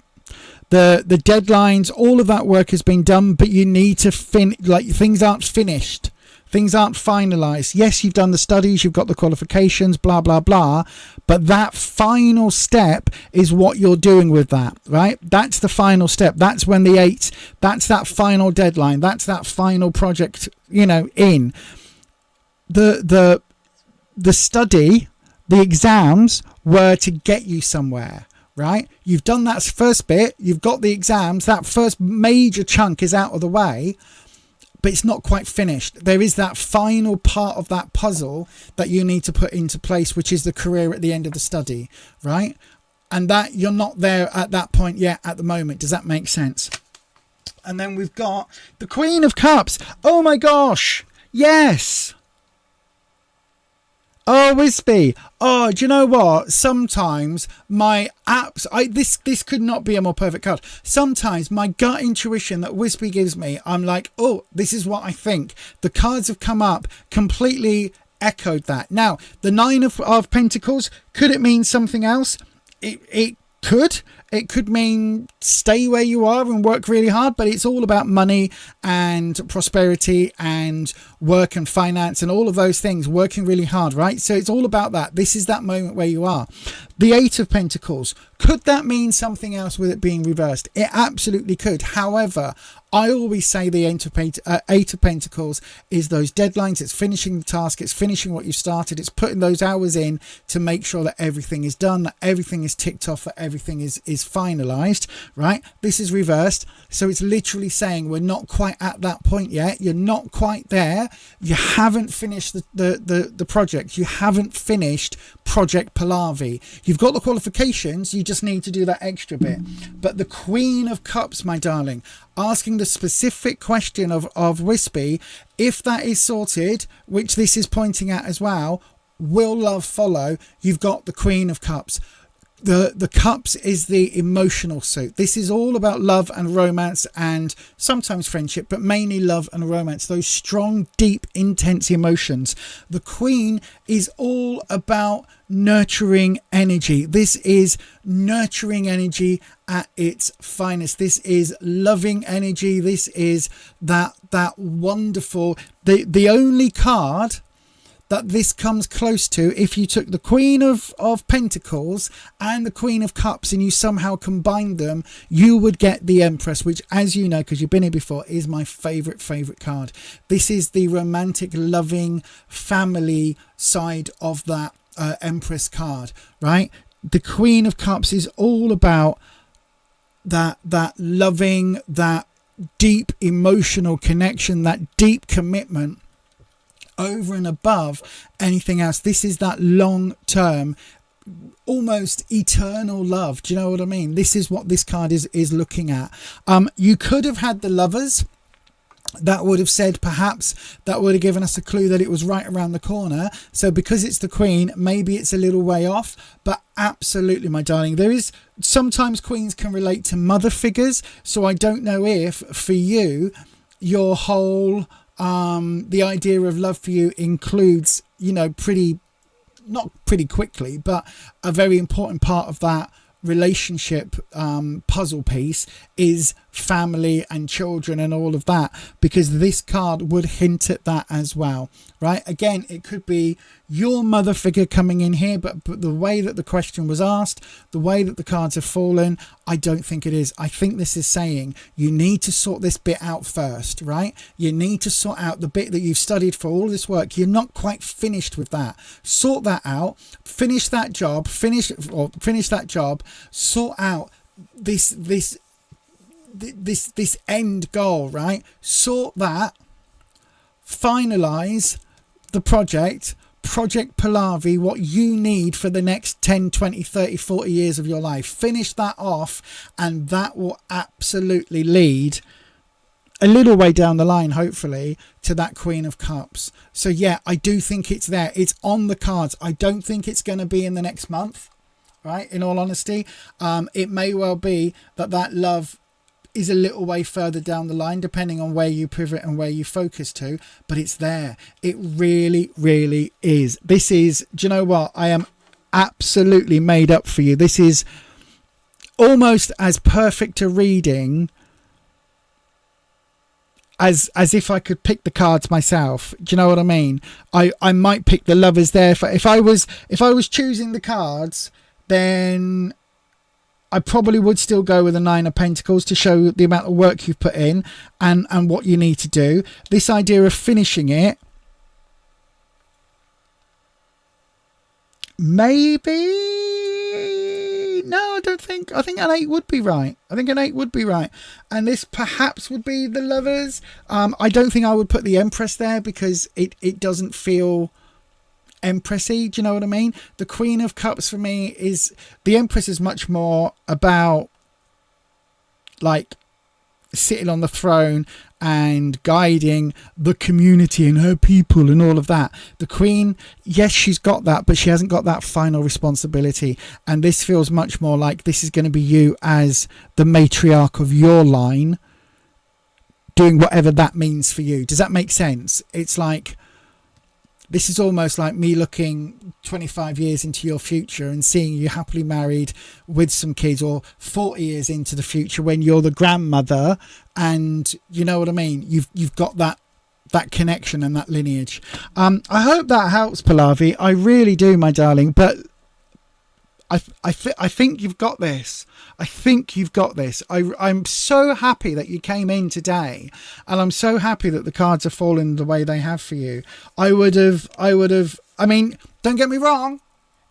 The deadlines, all of that work has been done, but you need to things aren't finished. Things aren't finalized. Yes, you've done the studies, you've got the qualifications, blah, blah, blah. But that final step is what you're doing with that, right? That's the final step. That's when that's that final deadline. That's that final project, in. The study, the exams were to get you somewhere, right? You've done that first bit. You've got the exams. That first major chunk is out of the way. But it's not quite finished. There is that final part of that puzzle that you need to put into place, which is the career at the end of the study, right? And that you're not there at that point yet at the moment. Does that make sense? And then we've got the Queen of Cups. Oh my gosh. Yes. Oh, Wispy. Oh, do you know what? Sometimes my apps, this could not be a more perfect card. Sometimes my gut intuition that Wispy gives me, I'm like, oh, this is what I think. The cards have come up, completely echoed that. Now, the Nine of Pentacles, could it mean something else? It could. It could mean stay where you are and work really hard, but it's all about money and prosperity and work and finance and all of those things, working really hard, right? So it's all about that. This is that moment where you are. The Eight of Pentacles, could that mean something else with it being reversed? It absolutely could. However, I always say the Eight of Pentacles is those deadlines. It's finishing the task. It's finishing what you started. It's putting those hours in to make sure that everything is done, that everything is ticked off, that everything is finalized, right? This is reversed. So it's literally saying we're not quite at that point yet. You're not quite there. You haven't finished the project. You haven't finished Project Pallavi. You've got the qualifications. You just need to do that extra bit. But the Queen of Cups, my darling, asking the specific question of Wispy, if that is sorted, which this is pointing at as well, will love follow? You've got the Queen of Cups. The cups is the emotional suit. This is all about love and romance and sometimes friendship, but mainly love and romance, those strong, deep, intense emotions. The Queen is all about nurturing energy. This is nurturing energy at its finest. This is loving energy. This is that wonderful, the only card that this comes close to, if you took the Queen of Pentacles and the Queen of Cups and you somehow combined them, you would get the Empress, which, as you know, because you've been here before, is my favorite card. This is the romantic, loving, family side of that Empress card, right? The Queen of Cups is all about that loving, that deep emotional connection, that deep commitment over and above anything else. This is that long-term, almost eternal love. Do you know what I mean? This is what this card is looking at. You could have had the Lovers. That would have said, perhaps that would have given us a clue that it was right around the corner. So because it's the Queen, maybe it's a little way off, but absolutely, my darling, there is sometimes Queens can relate to mother figures. So I don't know if for you, your whole the idea of love for you includes, not pretty quickly, but a very important part of that relationship puzzle piece is family and children and all of that, because this card would hint at that as well, right? Again, it could be your mother figure coming in here, but the way that the question was asked, the way that the cards have fallen, I don't think it is. I think this is saying you need to sort this bit out first, right? You need to sort out the bit that you've studied for all this work. You're not quite finished with that. Sort that out, finish that job, finish that job, sort out this end goal, right? Sort that, finalize the project Pallavi, what you need for the next 10, 20, 30, 40 years of your life. Finish that off, and that will absolutely lead a little way down the line, hopefully, to that Queen of Cups. So yeah, I do think it's there. It's on the cards. I don't think it's going to be in the next month, right? In all honesty, it may well be that love is a little way further down the line, depending on where you pivot and where you focus to, but it's there. It really, really is. This is, do you know what? I am absolutely made up for you. This is almost as perfect a reading as if I could pick the cards myself. Do you know what I mean? I might pick the Lovers there. If I was choosing the cards, then I probably would still go with the Nine of Pentacles to show the amount of work you've put in and what you need to do. This idea of finishing it, maybe. No, I don't think. I think an 8 would be right. And this perhaps would be the Lovers. I don't think I would put the Empress there because it doesn't feel Empressy. Do you know what I mean? The Queen of Cups for me is, the Empress is much more about like sitting on the throne and guiding the community and her people and all of that. The Queen, yes, she's got that, but she hasn't got that final responsibility. And this feels much more like this is going to be you as the matriarch of your line, doing whatever that means for you. Does that make sense? It's like, this is almost like me looking 25 years into your future and seeing you happily married with some kids, or 40 years into the future when you're the grandmother, and you know what I mean? You've got that connection and that lineage. I hope that helps, Pallavi. I really do, my darling. But I think you've got this. I'm so happy that you came in today, and I'm so happy that the cards have fallen the way they have for you. I mean, don't get me wrong.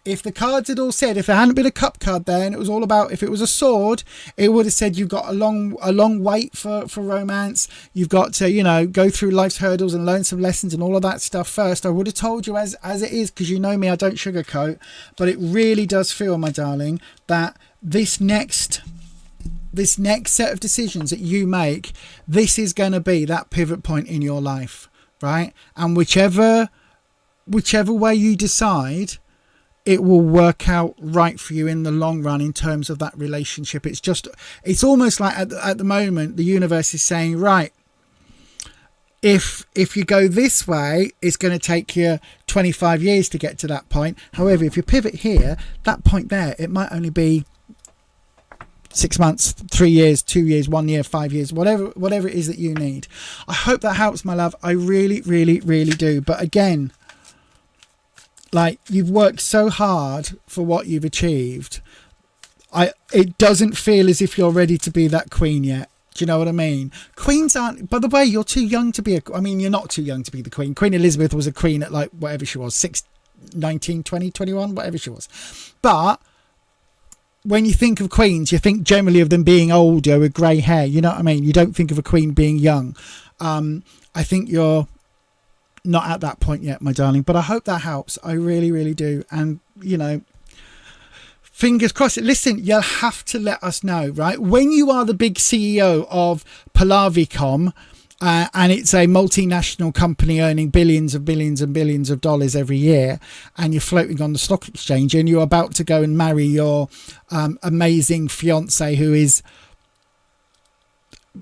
If the cards had all said, if there hadn't been a cup card there and it was all about, if it was a sword, it would have said you've got a long wait for romance. You've got to, go through life's hurdles and learn some lessons and all of that stuff first. I would have told you as it is, because you know me, I don't sugarcoat. But it really does feel, my darling, that this next set of decisions that you make, this is going to be that pivot point in your life, right? And whichever way you decide, it will work out right for you in the long run in terms of that relationship. It's almost like at the moment, the universe is saying, right, if you go this way, it's going to take you 25 years to get to that point. However, if you pivot here, that point there, it might only be 6 months, 3 years, 2 years, 1 year, 5 years, whatever it is that you need. I hope that helps, my love. I really, really, really do. But again, like, you've worked so hard for what you've achieved. It doesn't feel as if you're ready to be that queen yet. Do you know what I mean? Queens aren't, by the way, you're too young to be you're not too young to be the queen. Queen Elizabeth was a queen at like whatever she was, 19, 20, 21, whatever she was. But when you think of queens, you think generally of them being older with grey hair. You know what I mean? You don't think of a queen being young. I think you're not at that point yet, my darling, but I hope that helps. I really, really do. And fingers crossed. Listen, you'll have to let us know, right? When you are the big CEO of Pallavi.com, and it's a multinational company earning billions and billions of dollars every year, and you're floating on the stock exchange, and you're about to go and marry your amazing fiance, who is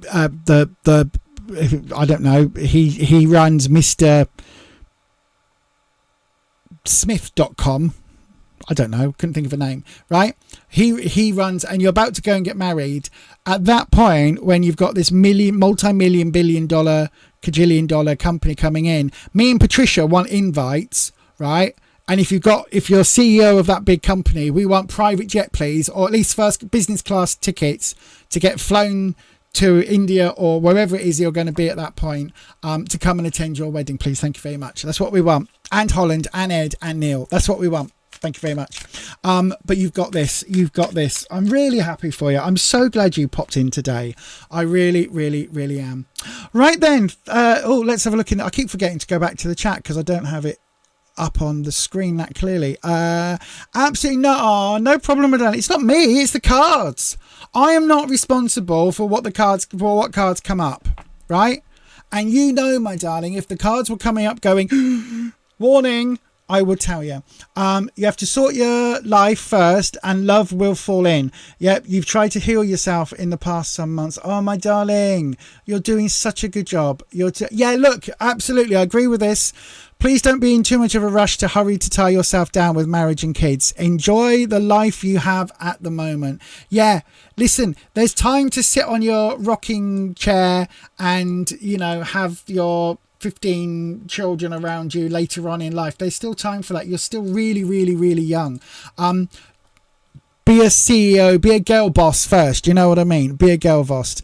the I don't know, he runs Mr. Smith.com. I don't know, couldn't think of a name, right? He runs, and you're about to go and get married. At that point, when you've got this multi-million, billion-dollar, cajillion-dollar company coming in, me and Patricia want invites, right? And if you're CEO of that big company, we want private jet, please, or at least first business class tickets to get flown to India or wherever it is you're going to be at that point, to come and attend your wedding, please. Thank you very much. That's what we want. And Holland and Ed and Neil. That's what we want. Thank you very much. But you've got this. I'm really happy for you. I'm so glad you popped in today. I really, really, really am. Right then. Let's have a look I keep forgetting to go back to the chat because I don't have it up on the screen that clearly. Absolutely no problem with that. It's not me, it's the cards. I am not responsible for what cards come up, right? And you know, my darling, if the cards were coming up going warning, I would tell you. You have to sort your life first, and love will fall in. Yep, you've tried to heal yourself in the past some months. Oh, my darling, you're doing such a good job. Yeah, look, absolutely, I agree with this. Please don't be in too much of a rush to hurry to tie yourself down with marriage and kids. Enjoy the life you have at the moment. Yeah, listen, there's time to sit on your rocking chair and, you know, have your 15 children around you later on in life. There's still time for that. You're still really, really, really young. Be a CEO, be a girl boss first. You know what I mean? Be a girl boss.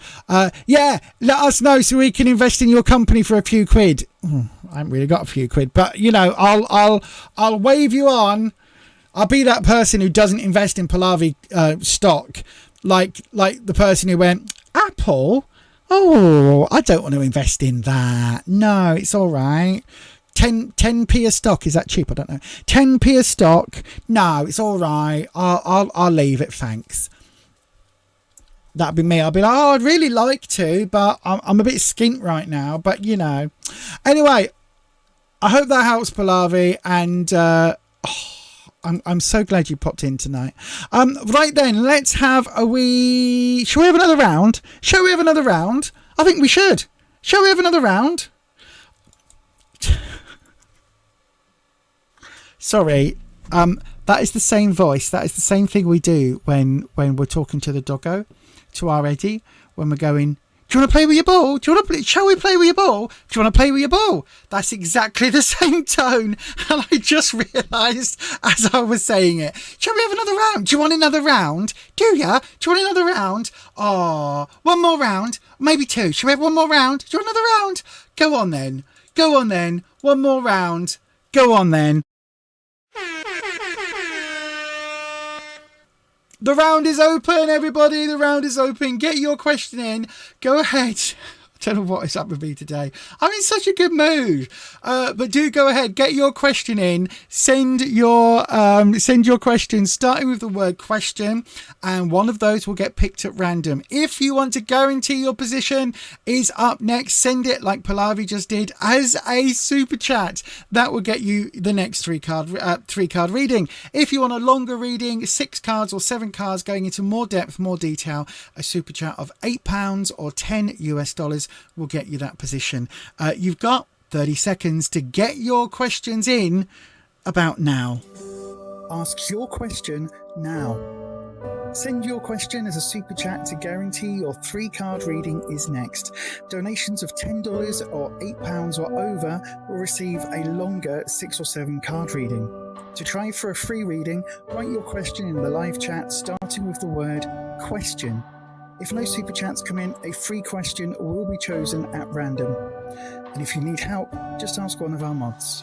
Yeah, let us know so we can invest in your company for a few quid. I haven't really got a few quid, but you know, I'll wave you on. I'll be that person who doesn't invest in Pahlavi stock, like the person who went, Apple. Oh, I don't want to invest in that. No, it's all right. 10p a stock, is that cheap? I don't know. 10p a stock. No, it's all right. I'll leave it, thanks. That'd be me. I'll be like, oh, I'd really like to, but I'm a bit skint right now. But you know, anyway, I hope that helps, Pahlavi, and I'm so glad you popped in tonight. Right then, let's have shall we have another round? Shall we have another round? I think we should. Shall we have another round? Sorry, that is the same voice. That is the same thing we do when we're talking to the doggo, to our Eddie, when we're going, do you want to play with your ball? Do you want to play? Shall we play with your ball? Do you want to play with your ball? That's exactly the same tone. And I just realised as I was saying it. Shall we have another round? Do you want another round? Do you? Do you want another round? Oh, one more round. Maybe two. Shall we have one more round? Do you want another round? Go on then. Go on then. One more round. Go on then. The round is open, everybody. The round is open. Get your question in. Go ahead. I don't know what is up with me today. I'm in such a good mood. But do go ahead. Get your question in. Send your question starting with the word question, and one of those will get picked at random. If you want to guarantee your position is up next, send it like Pahlavi just did as a super chat. That will get you the next three card reading. If you want a longer reading, 6 cards or 7 cards going into more depth, more detail, a super chat of £8 or $10 will get you that position. You've got 30 seconds to get your questions in about now. Ask your question now. Send your question as a super chat to guarantee your 3-card reading is next. Donations of $10 or £8 or over will receive a longer 6 or 7 card reading. To try for a free reading, write your question in the live chat starting with the word question. If no super chats come in, a free question will be chosen at random. And if you need help, just ask one of our mods.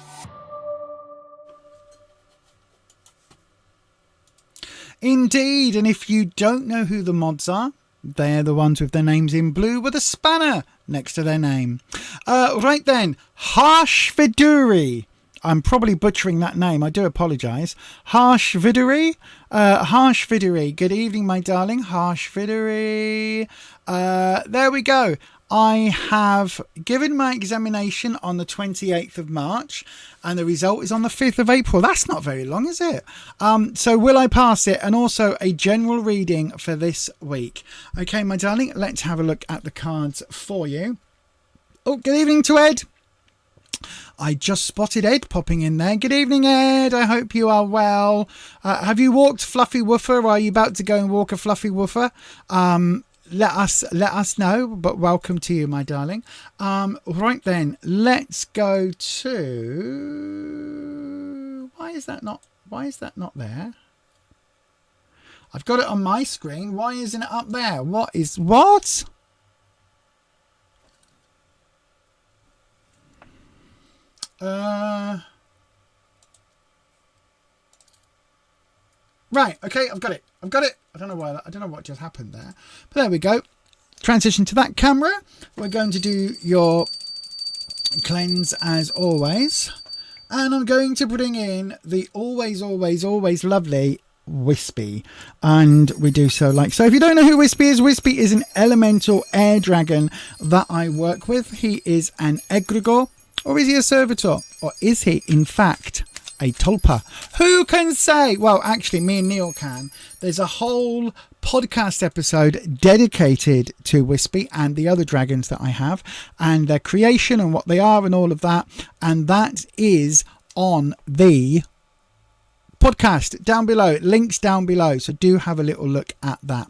Indeed, and if you don't know who the mods are, they're the ones with their names in blue with a spanner next to their name. Right then, Harsh Viduri. I'm probably butchering that name. I do apologise. Harsh Viduri. Harsh Viduri. Good evening, my darling. Harsh Viduri. There we go. I have given my examination on the 28th of March and the result is on the 5th of April. That's not very long, is it? So will I pass it? And also a general reading for this week. Okay, my darling, let's have a look at the cards for you. Oh, good evening to Ed. I just spotted Ed popping in there. Good evening, Ed. I hope you are well. Have you walked Fluffy Woofer, or are you about to go and walk a Fluffy Woofer? Let us know, but welcome to you, my darling. Right then, let's go to... Why is that not there? I've got it on my screen. Why isn't it up there? What? Right, okay, I've got it. I don't know why. I don't know what just happened there, but there we go. Transition to that camera. We're going to do your cleanse as always, and I'm going to bring in the always lovely Wispy, and we do so like so. If you don't know who Wispy is an elemental air dragon that I work with. He is an egregore, or is he a servitor, or is he in fact a tulpa. Who can say? Well, actually, me and Neil can. There's a whole podcast episode dedicated to Wispy and the other dragons that I have and their creation and what they are and all of that. And that is on the podcast down below. Links down below. So do have a little look at that.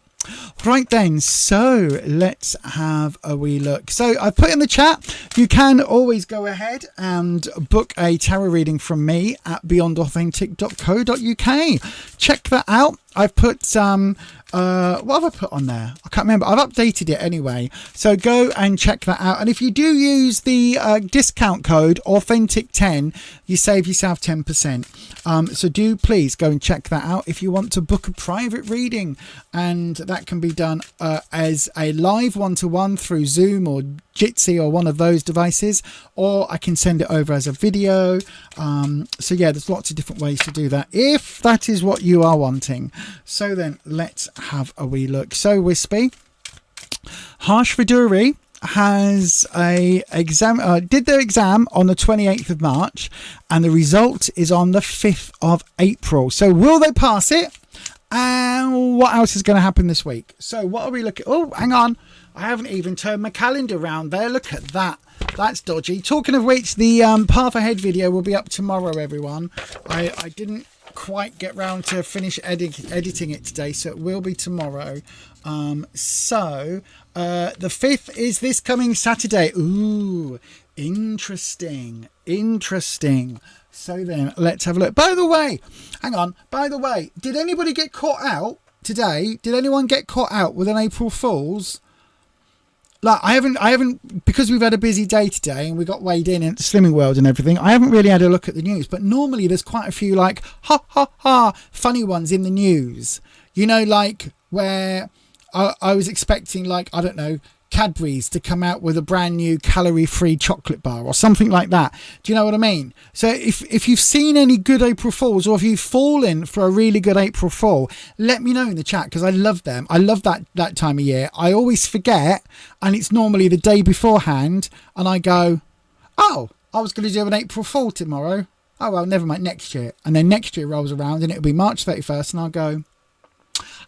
Right then, so let's have a wee look. So I put in the chat, you can always go ahead and book a tarot reading from me at beyondauthentic.co.uk. Check that out. I've put some, what have I put on there? I can't remember. I've updated it anyway. So go and check that out. And if you do use the discount code Authentic10, you save yourself 10%. So do please go and check that out if you want to book a private reading. And that can be done as a live one-to-one through Zoom or Jitsi or one of those devices, or I can send it over as a video. So yeah, there's lots of different ways to do that if that is what you are wanting. So then let's have a wee look. So Wispy, Harsh Viduri has did their exam on the 28th of March and the result is on the 5th of April. So will they pass it? And what else is going to happen this week? So what are we looking? Oh, hang on. I haven't even turned my calendar around there. Look at that. That's dodgy. Talking of which, the Path Ahead video will be up tomorrow, everyone. I didn't quite get round to finish editing it today, so it will be tomorrow. So the 5th is this coming Saturday. Ooh, interesting. So then let's have a look. By the way, hang on. By the way, did anybody get caught out today? Did anyone get caught out with an April Fool's? Like I haven't, because we've had a busy day today and we got weighed in at Slimming World and everything. I haven't really had a look at the news, but normally there's quite a few like ha ha ha funny ones in the news. You know, like where I was expecting, like, I don't know, Cadbury's to come out with a brand new calorie-free chocolate bar or something like that. Do you know what I mean? So if you've seen any good April Fools, or if you've fallen for a really good April Fool, let me know in the chat, because I love them. I love that time of year. I always forget, and it's normally the day beforehand, and I go, oh, I was going to do an April Fool tomorrow. Oh, well, never mind, next year. And then next year rolls around and it'll be March 31st and I'll go,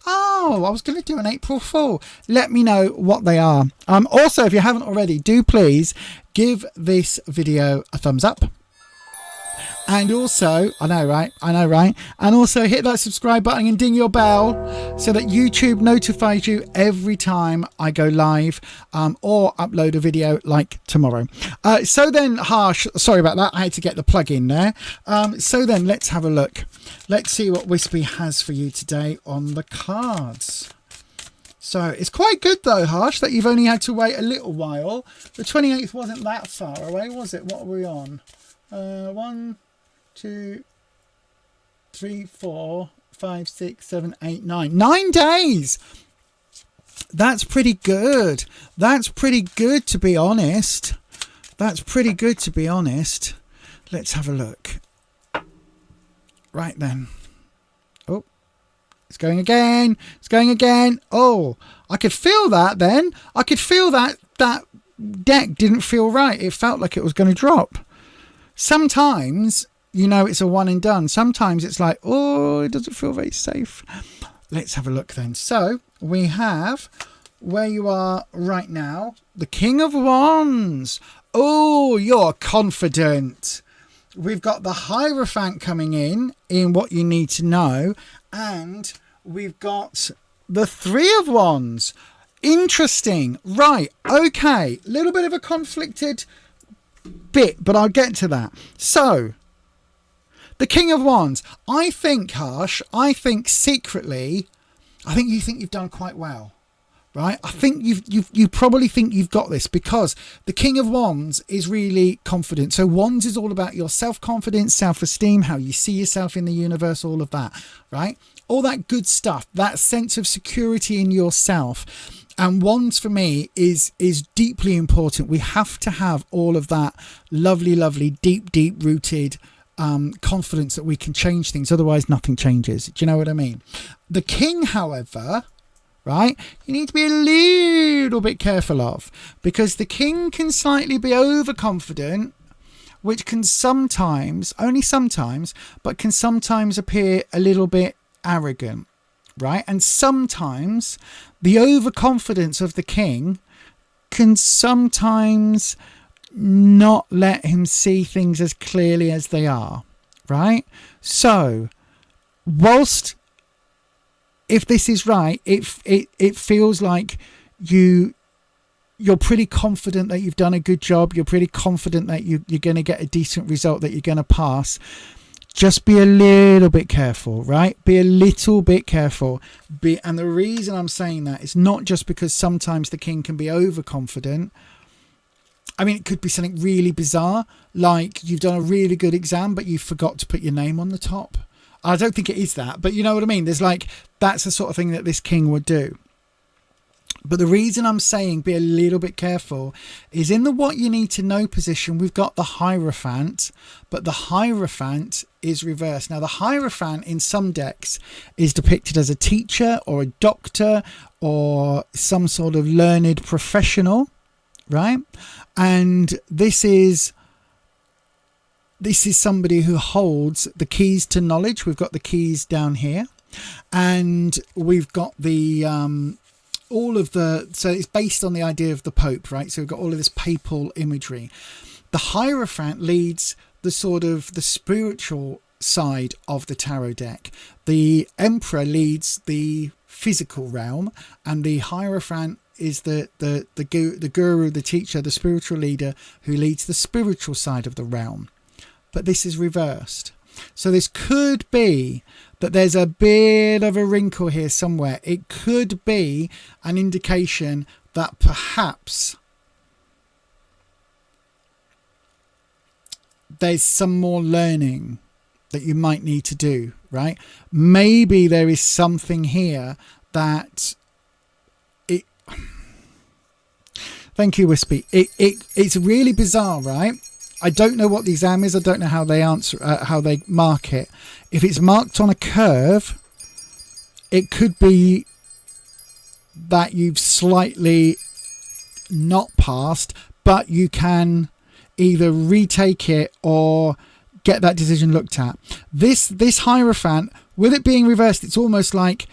oh, I was going to do an April Fool. Let me know what they are. Also, if you haven't already, do please give this video a thumbs up. And also, I know, right? And also hit that subscribe button and ding your bell so that YouTube notifies you every time I go live or upload a video like tomorrow. So then, Harsh, sorry about that. I had to get the plug in there. So then let's have a look. Let's see what Wispy has for you today on the cards. So it's quite good though, Harsh, that you've only had to wait a little while. The 28th wasn't that far away, was it? What are we on? 1, 2, 3, 4, 5, 6, 7, 8, 9. 9 days. That's pretty good. That's pretty good, to be honest. That's pretty good, to be honest. Let's have a look. Right then. Oh, it's going again. It's going again. Oh, I could feel that then. I could feel that deck didn't feel right. It felt like it was going to drop. Sometimes, you know, it's a one and done. Sometimes it's like, oh, it doesn't feel very safe. Let's have a look then. So we have where you are right now, the King of Wands. Oh, you're confident. We've got the Hierophant coming in what you need to know. And we've got the Three of Wands. Interesting. Right. Okay. Little bit of a conflicted bit, but I'll get to that. So, the King of Wands. I think, Harsh, secretly, I think you think you've done quite well. Right? I think you probably think you've got this, because the King of Wands is really confident. So Wands is all about your self-confidence, self-esteem, how you see yourself in the universe, all of that, right? All that good stuff, that sense of security in yourself. And Wands for me is deeply important. We have to have all of that lovely, lovely, deep rooted confidence that we can change things. Otherwise, nothing changes. Do you know what I mean? The King, however, right, you need to be a little bit careful of, because the King can slightly be overconfident which can sometimes, only sometimes, but can sometimes appear a little bit arrogant, right? And sometimes the overconfidence of the king can sometimes not let him see things as clearly as they are, right? So whilst, if this is right, it feels like you're pretty confident that you've done a good job, you're pretty confident that you're going to get a decent result, that you're going to pass. Just be a little bit careful, right? Be a little bit careful. And the reason I'm saying that is not just because sometimes the king can be overconfident. I mean, it could be something really bizarre, like you've done a really good exam, but you forgot to put your name on the top. I don't think it is that, but you know what I mean? There's like, that's the sort of thing that this king would do. But the reason I'm saying be a little bit careful is in the what you need to know position, we've got the Hierophant, but the Hierophant is reversed. Now, the Hierophant in some decks is depicted as a teacher or a doctor or some sort of learned professional, right? And this is somebody who holds the keys to knowledge. We've got the keys down here, and we've got the so it's based on the idea of the Pope, right? So we've got all of this papal imagery. The Hierophant leads the sort of the spiritual side of the tarot deck. The Emperor leads the physical realm, and the Hierophant is the guru, the teacher, the spiritual leader who leads the spiritual side of the realm. But this is reversed. So this could be that there's a bit of a wrinkle here somewhere. It could be an indication that perhaps there's some more learning that you might need to do, right? Maybe there is something here that it... Thank you, Wispy. It's really bizarre, right? I don't know what the exam is. I don't know how they how they mark it. If it's marked on a curve, it could be that you've slightly not passed, but you can either retake it or get that decision looked at. This Hierophant, with it being reversed, it's almost like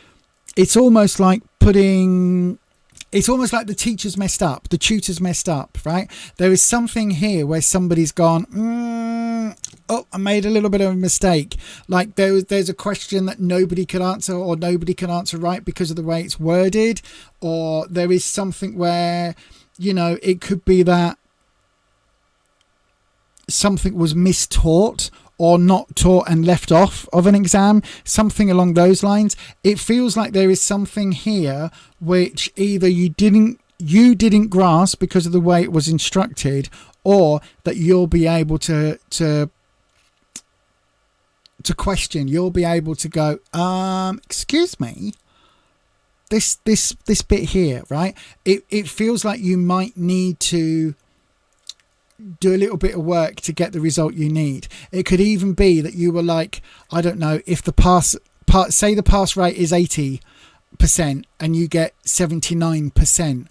the teacher's messed up, the tutor's messed up, right? There is something here where somebody's gone, oh, I made a little bit of a mistake. Like there's a question that nobody could answer, or nobody can answer right because of the way it's worded, or there is something where, you know, it could be that something was mistaught or not taught and left off of an exam, something along those lines. It feels like there is something here which either you didn't grasp because of the way it was instructed, or that you'll be able to question. You'll be able to go, excuse me, this bit here, right? It feels like you might need to do a little bit of work to get the result you need. It could even be that you were like, I don't know, if say the pass rate is 80% and you get 79%,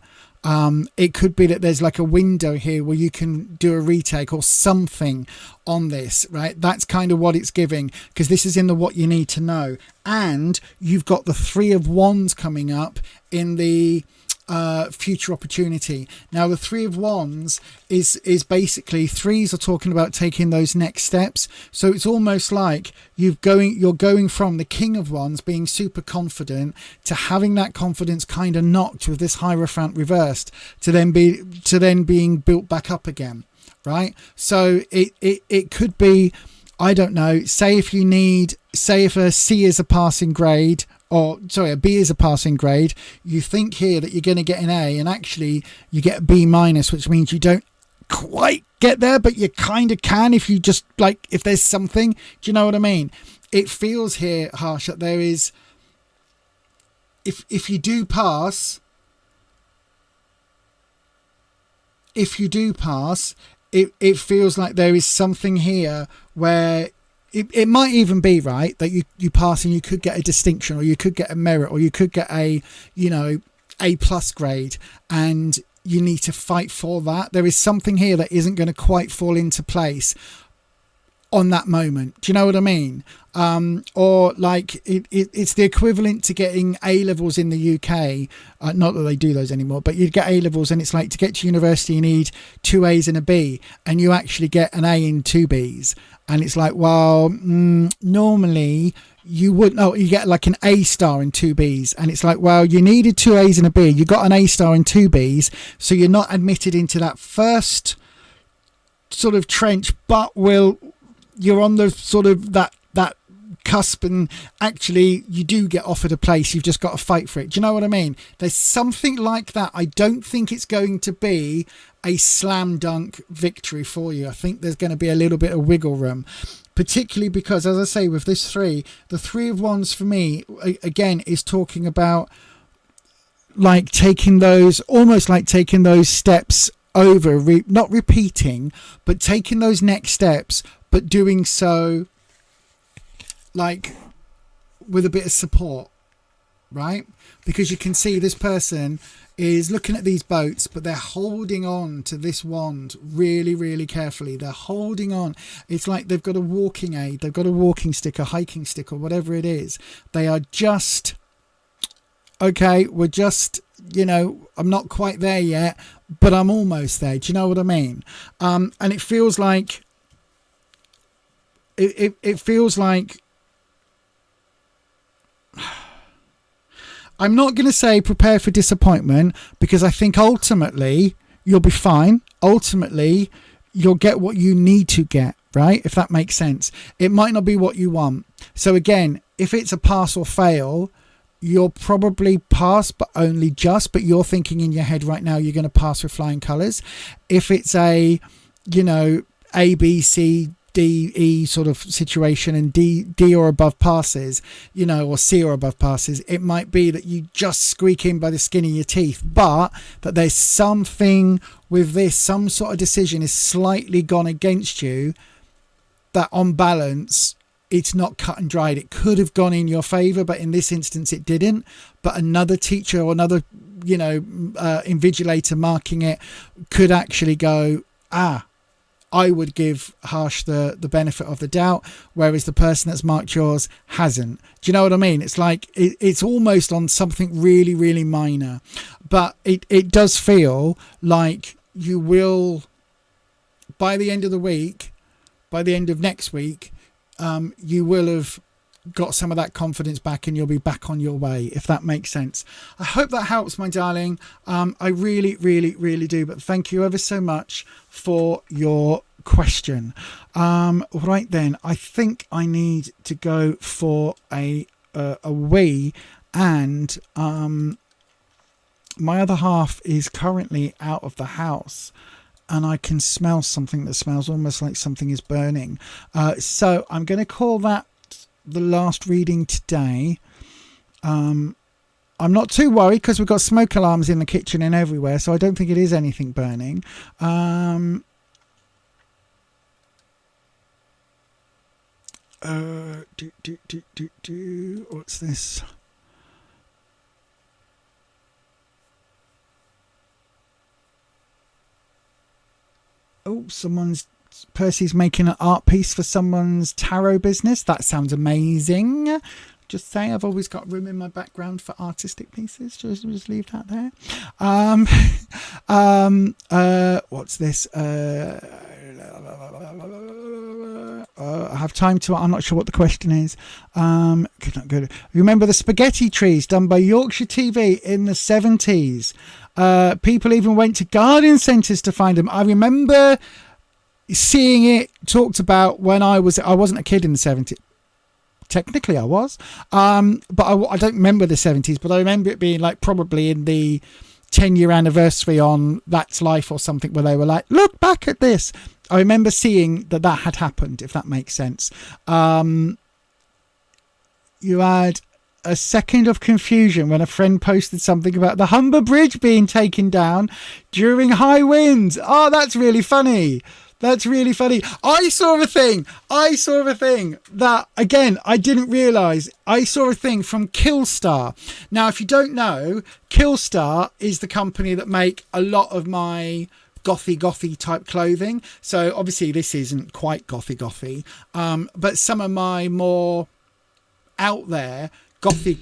it could be that there's like a window here where you can do a retake or something on this, right? That's kind of what it's giving, because this is in the what you need to know. And you've got the 3 of Wands coming up in the future opportunity. Now the 3 of Wands is basically, threes are talking about taking those next steps. So it's almost like you're going from the King of Wands being super confident to having that confidence kind of knocked with this Hierophant reversed, to then being built back up again, right? So it could be, I don't know, say if a C is a passing grade, or sorry, a B is a passing grade, you think here that you're going to get an A, and actually you get a B minus, which means you don't quite get there, but you kind of can if you just, like, if there's something. Do you know what I mean? It feels here, Harsh, that there is, if you do pass, it feels like there is something here where it might even be, right, that you pass and you could get a distinction, or you could get a merit, or you could get a, you know, A+ grade, and you need to fight for that. There is something here that isn't going to quite fall into place on that moment. Do you know what I mean? Or like it's the equivalent to getting A levels in the UK. Not that they do those anymore, but you'd get A levels, and it's like to get to university you need 2 A's and a B, and you actually get an A and 2 B's, and it's like, well, normally you wouldn't. Oh, you get like an A star and 2 B's, and it's like, well, you needed 2 A's and a B, you got an A star and 2 B's, so you're not admitted into that first sort of trench, but you're on the sort of that cusp, and actually you do get offered a place. You've just got to fight for it. Do you know what I mean? There's something like that. I don't think it's going to be a slam dunk victory for you. I think there's going to be a little bit of wiggle room, particularly because, as I say, with this the 3 of Wands for me again is talking about like taking those steps over, not repeating, but taking those next steps, but doing so like with a bit of support, right? Because you can see this person is looking at these boats, but they're holding on to this wand really, really carefully. They're holding on. It's like they've got a walking aid, they've got a walking stick, a hiking stick, or whatever it is. They are just, okay, we're just, I'm not quite there yet, but I'm almost there. Do you know what I mean? And it feels like it feels like, I'm not going to say prepare for disappointment, because I think ultimately you'll be fine. Ultimately, you'll get what you need to get, right? If that makes sense. It might not be what you want. So again, if it's a pass or fail, you'll probably pass, but only just, but you're thinking in your head right now, you're going to pass with flying colours. If it's a, A, B, C, D, E sort of situation, and D or above passes, or C or above passes, it might be that you just squeak in by the skin of your teeth, but that there's something with this, some sort of decision is slightly gone against you, that on balance, it's not cut and dried. It could have gone in your favour, but in this instance it didn't. But another teacher or another, invigilator marking it could actually go, I would give Harsh the benefit of the doubt, whereas the person that's marked yours hasn't. Do you know what I mean? It's like it's almost on something really, really minor, but it does feel like you will, by the end of the week, by the end of next week, you will have got some of that confidence back, and you'll be back on your way, if that makes sense. I hope that helps, my darling. I really, really, really do. But thank you ever so much for your question. Right then, I think I need to go for a wee, and my other half is currently out of the house, and I can smell something that smells almost like something is burning. So I'm going to call that the last reading today. I'm not too worried because we've got smoke alarms in the kitchen and everywhere, so I don't think it is anything burning. What's this? Oh, Percy's making an art piece for someone's tarot business. That sounds amazing. Just say, I've always got room in my background for artistic pieces. Just leave that there. What's this? I have time to. I'm not sure what the question is. Good. Remember the spaghetti trees done by Yorkshire TV in the 70s? People even went to garden centres to find them. I remember seeing it talked about when I wasn't a kid in the 70s. Technically I was, but I don't remember the 70s, but I remember it being like probably in the 10-year anniversary on That's Life or something, where they were like, look back at this. I remember seeing that had happened, if that makes sense. You had a second of confusion when a friend posted something about the Humber Bridge being taken down during high winds. Oh, that's really funny. That's really funny. I saw a thing that, again, I didn't realise. I saw a thing from Killstar. Now, if you don't know, Killstar is the company that make a lot of my gothy type clothing. So obviously this isn't quite gothy. But some of my more out there gothy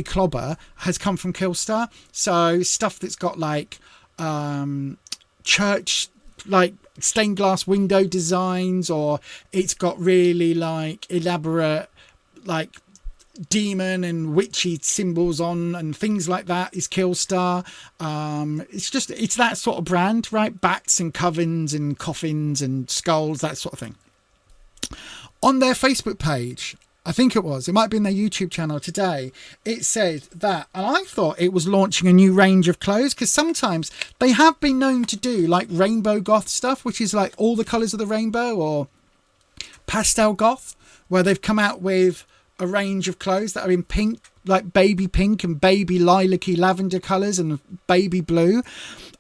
clobber has come from Killstar. So stuff that's got like church, like stained glass window designs, or it's got really like elaborate like demon and witchy symbols on and things like that is Killstar. It's that sort of brand, right? Bats and covens and coffins and skulls, that sort of thing. On their Facebook page, I think it might be in their YouTube channel today, it said that, and I thought it was launching a new range of clothes, because sometimes they have been known to do like rainbow goth stuff, which is like all the colours of the rainbow, or pastel goth, where they've come out with a range of clothes that are in pink, like baby pink and baby lilac-y lavender colours and baby blue.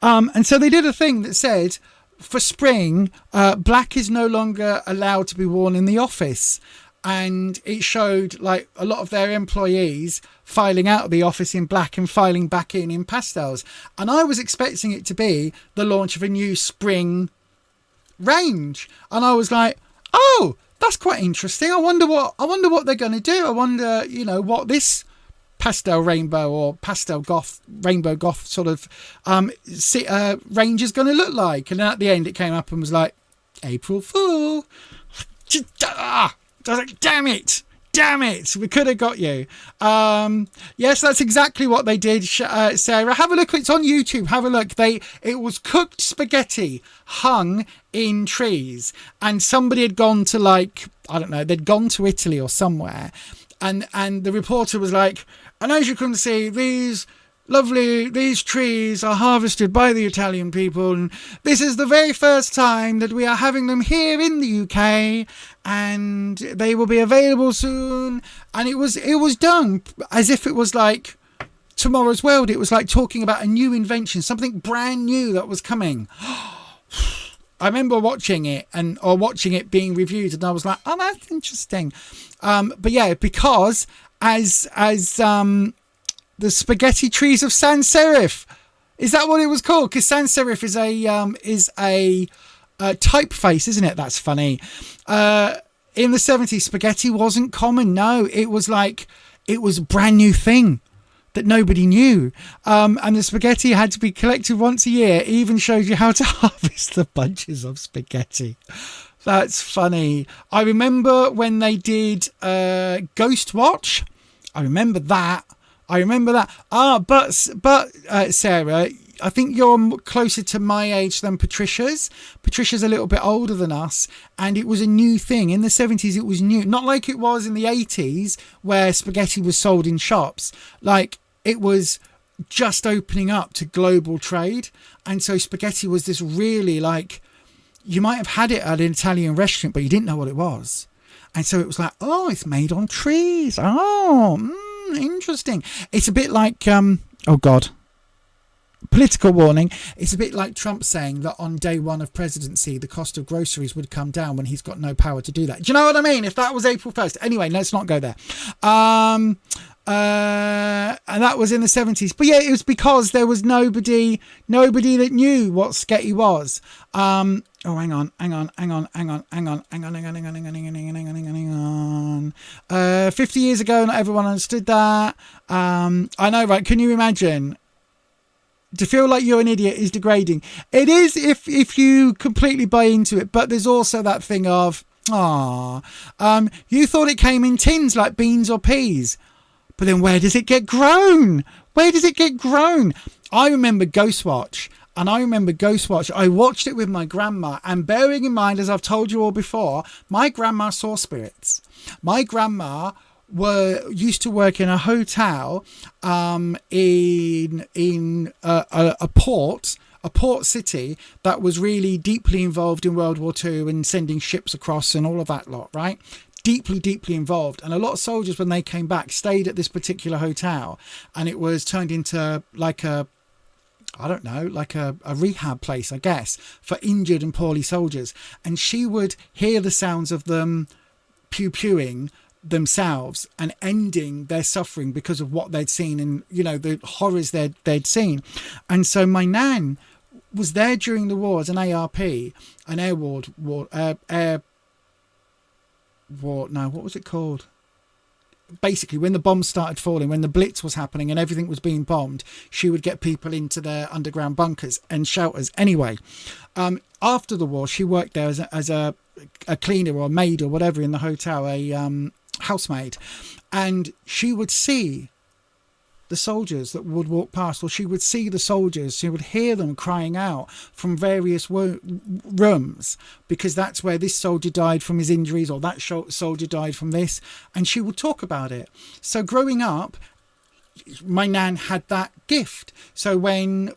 And so they did a thing that said, for spring, black is no longer allowed to be worn in the office. And it showed like a lot of their employees filing out of the office in black and filing back in pastels. And I was expecting it to be the launch of a new spring range. And I was like, oh, that's quite interesting. I wonder what they're going to do. I wonder, what this pastel rainbow or pastel goth, rainbow goth sort of range is going to look like. And then at the end, it came up and was like, April Fool. I was like, damn it, we could have got you. Yes, that's exactly what they did, Sarah. Have a look, it's on YouTube, have a look. It was cooked spaghetti hung in trees, and somebody had gone to they'd gone to Italy or somewhere, and the reporter was like, and as you can see, these trees are harvested by the Italian people, and this is the very first time that we are having them here in the UK, and they will be available soon. And it was done as if it was like Tomorrow's World. It was like talking about a new invention, something brand new that was coming. I remember watching it being reviewed, and I was like, oh, that's interesting. But yeah, because as the spaghetti trees of sans serif, is that what it was called? Because sans serif is a typeface, isn't it? That's funny. In the 70s, spaghetti wasn't common. No, it was a brand new thing that nobody knew. And the spaghetti had to be collected once a year. It even showed you how to harvest the bunches of spaghetti. That's funny. I remember when they did Ghost Watch. I remember that. But Sarah, I think you're closer to my age than Patricia's. Patricia's a little bit older than us, and it was a new thing. In the 70s, it was new. Not like it was in the 80s, where spaghetti was sold in shops. Like, it was just opening up to global trade. And so spaghetti was this really, like, you might have had it at an Italian restaurant, but you didn't know what it was. And so it was like, oh, it's made on trees. Interesting. It's a bit like political warning. It's a bit like Trump saying that on day one of presidency the cost of groceries would come down when he's got no power to do that. Do you know what I mean? If that was April 1st. Anyway, let's not go there. And that was in the 70s. But yeah, it was because there was nobody that knew what spaghetti was. Hang on. 50 years ago, not everyone understood that. I know, right? Can you imagine? To feel like you're an idiot is degrading. It is if you completely buy into it, but there's also that thing of, you thought it came in tins like beans or peas, but then where does it get grown? I remember Ghostwatch. And I remember Ghostwatch, I watched it with my grandma. And bearing in mind, as I've told you all before, my grandma saw spirits. My grandma used to work in a hotel in a port city that was really deeply involved in World War II and sending ships across and all of that lot, right? Deeply involved. And a lot of soldiers, when they came back, stayed at this particular hotel. And it was turned into like a I don't know, like a rehab place, I guess, for injured and poorly soldiers. And she would hear the sounds of them pew-pewing themselves and ending their suffering because of what they'd seen and, you know, the horrors they'd seen. And so my nan was there during the war as an ARP, an air ward, what was it called? Basically, when the bombs started falling, when the Blitz was happening and everything was being bombed, she would get people into their underground bunkers and shelters. Anyway, after the war, she worked there as a cleaner or a maid or whatever in the hotel, a housemaid. And she would see the soldiers that would walk past, or she would see the soldiers, she would hear them crying out from various rooms, because that's where this soldier died from his injuries, or that soldier died from this, and she would talk about it. So growing up, my nan had that gift. So when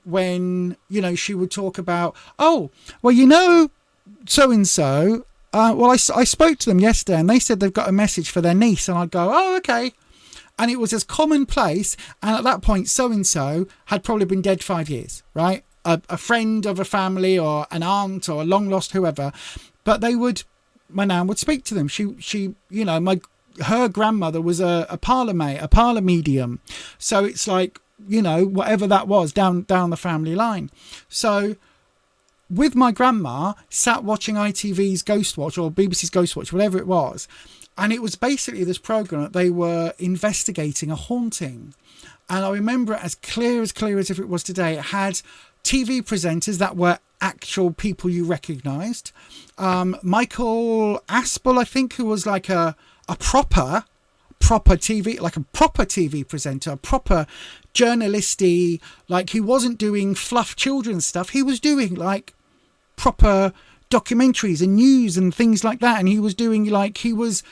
you know, she would talk about, oh, well, you know, so-and-so, well, I spoke to them yesterday and they said they've got a message for their niece, and I'd go, oh, okay. And it was as commonplace. And at that point, so-and-so had probably been dead 5 years, right? A friend of a family or an aunt or a long lost whoever. But my nan would speak to them. She you know, her grandmother was a parlour medium. So it's like, you know, whatever that was down the family line. So with my grandma, sat watching ITV's Ghostwatch or BBC's Ghostwatch, whatever it was. And it was basically this programme that they were investigating a haunting. And I remember it as clear as if it was today. It had TV presenters that were actual people you recognised. Michael Aspel, I think, who was like a proper TV, like a proper TV presenter, a proper journalisty, like he wasn't doing fluff children's stuff. He was doing like proper documentaries and news and things like that. And he was doing he was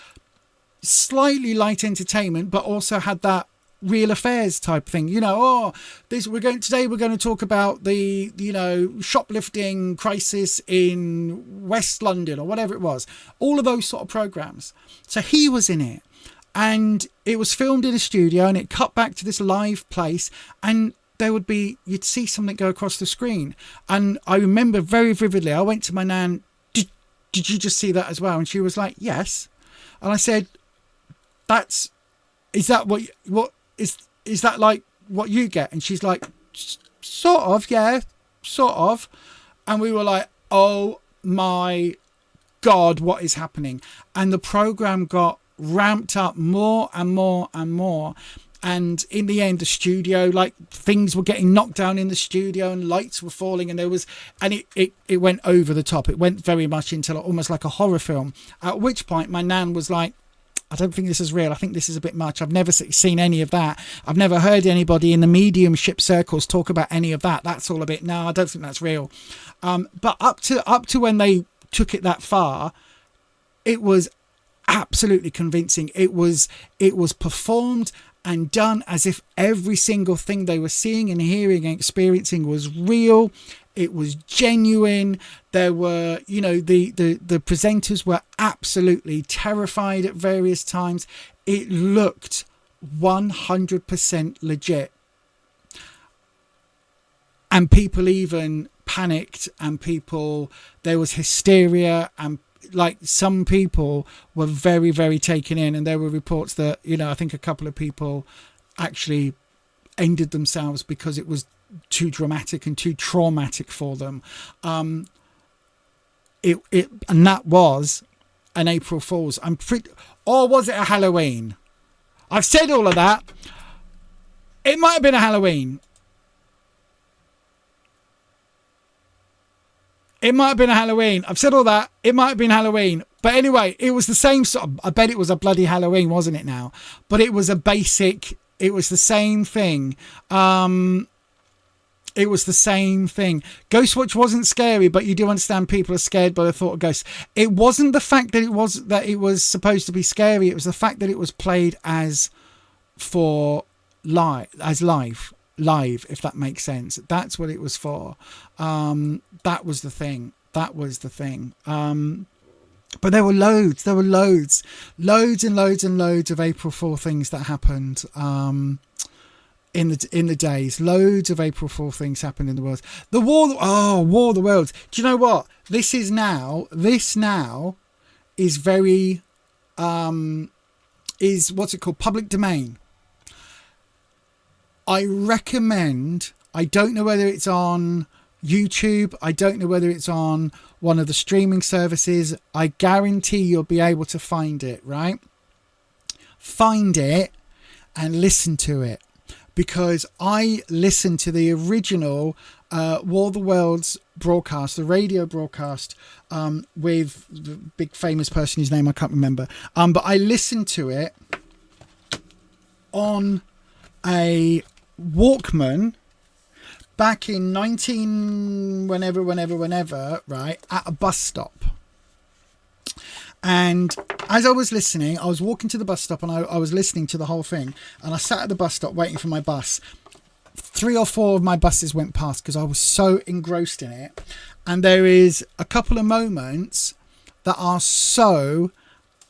slightly light entertainment, but also had that real affairs type thing, you know. We're going to talk about the, you know, shoplifting crisis in West London or whatever it was, all of those sort of programs. So he was in it, and it was filmed in a studio, and it cut back to this live place, and you'd see something go across the screen. And I remember very vividly, I went to my nan, did you just see that as well? And she was like, yes. And I said, is that like what you get? And she's like, sort of, yeah, sort of. And we were like, oh my God, what is happening? And the program got ramped up more and more and more. And in the end, the studio, like things were getting knocked down in the studio and lights were falling, and it went over the top. It went very much into almost like a horror film, at which point my nan was like, I don't think this is real. I think this is a bit much. I've never seen any of that. I've never heard anybody in the mediumship circles talk about any of that. That's all a bit, no, I don't think that's real. But up to when they took it that far, it was absolutely convincing. It was performed and done as if every single thing they were seeing and hearing and experiencing was real. It was genuine. There were, you know, the presenters were absolutely terrified at various times. It looked 100% legit. And people even panicked, and there was hysteria, and like some people were very, very taken in. And there were reports that, you know, I think a couple of people actually ended themselves because it was too dramatic and too traumatic for them. And that was an April Fool's. Or was it a Halloween? I've said all of that. It might have been a Halloween. It might have been a Halloween. I've said all that. It might have been Halloween. But anyway, it was the same sort of, I bet it was a bloody Halloween, wasn't it now? But it was it was the same thing. It was the same thing. Ghostwatch wasn't scary, but you do understand people are scared by the thought of ghosts. It wasn't the fact that it was supposed to be scary. It was the fact that it was played as live, if that makes sense. That's what it was for. That was the thing. But there were loads and loads of April Fool things that happened. in the days. Loads of April Fool things happened in the world. The War of the Worlds. Do you know what? This now is very is what's it called? Public domain. I recommend, I don't know whether it's on YouTube, I don't know whether it's on one of the streaming services. I guarantee you'll be able to find it, right? Find it and listen to it, because I listened to the original War of the Worlds broadcast, the radio broadcast, with the big famous person whose name I can't remember. But I listened to it on a Walkman back in whenever, right, at a bus stop. And as I was listening, I was walking to the bus stop and I was listening to the whole thing. And I sat at the bus stop waiting for my bus. 3 or 4 of my buses went past because I was so engrossed in it. And there is a couple of moments that are so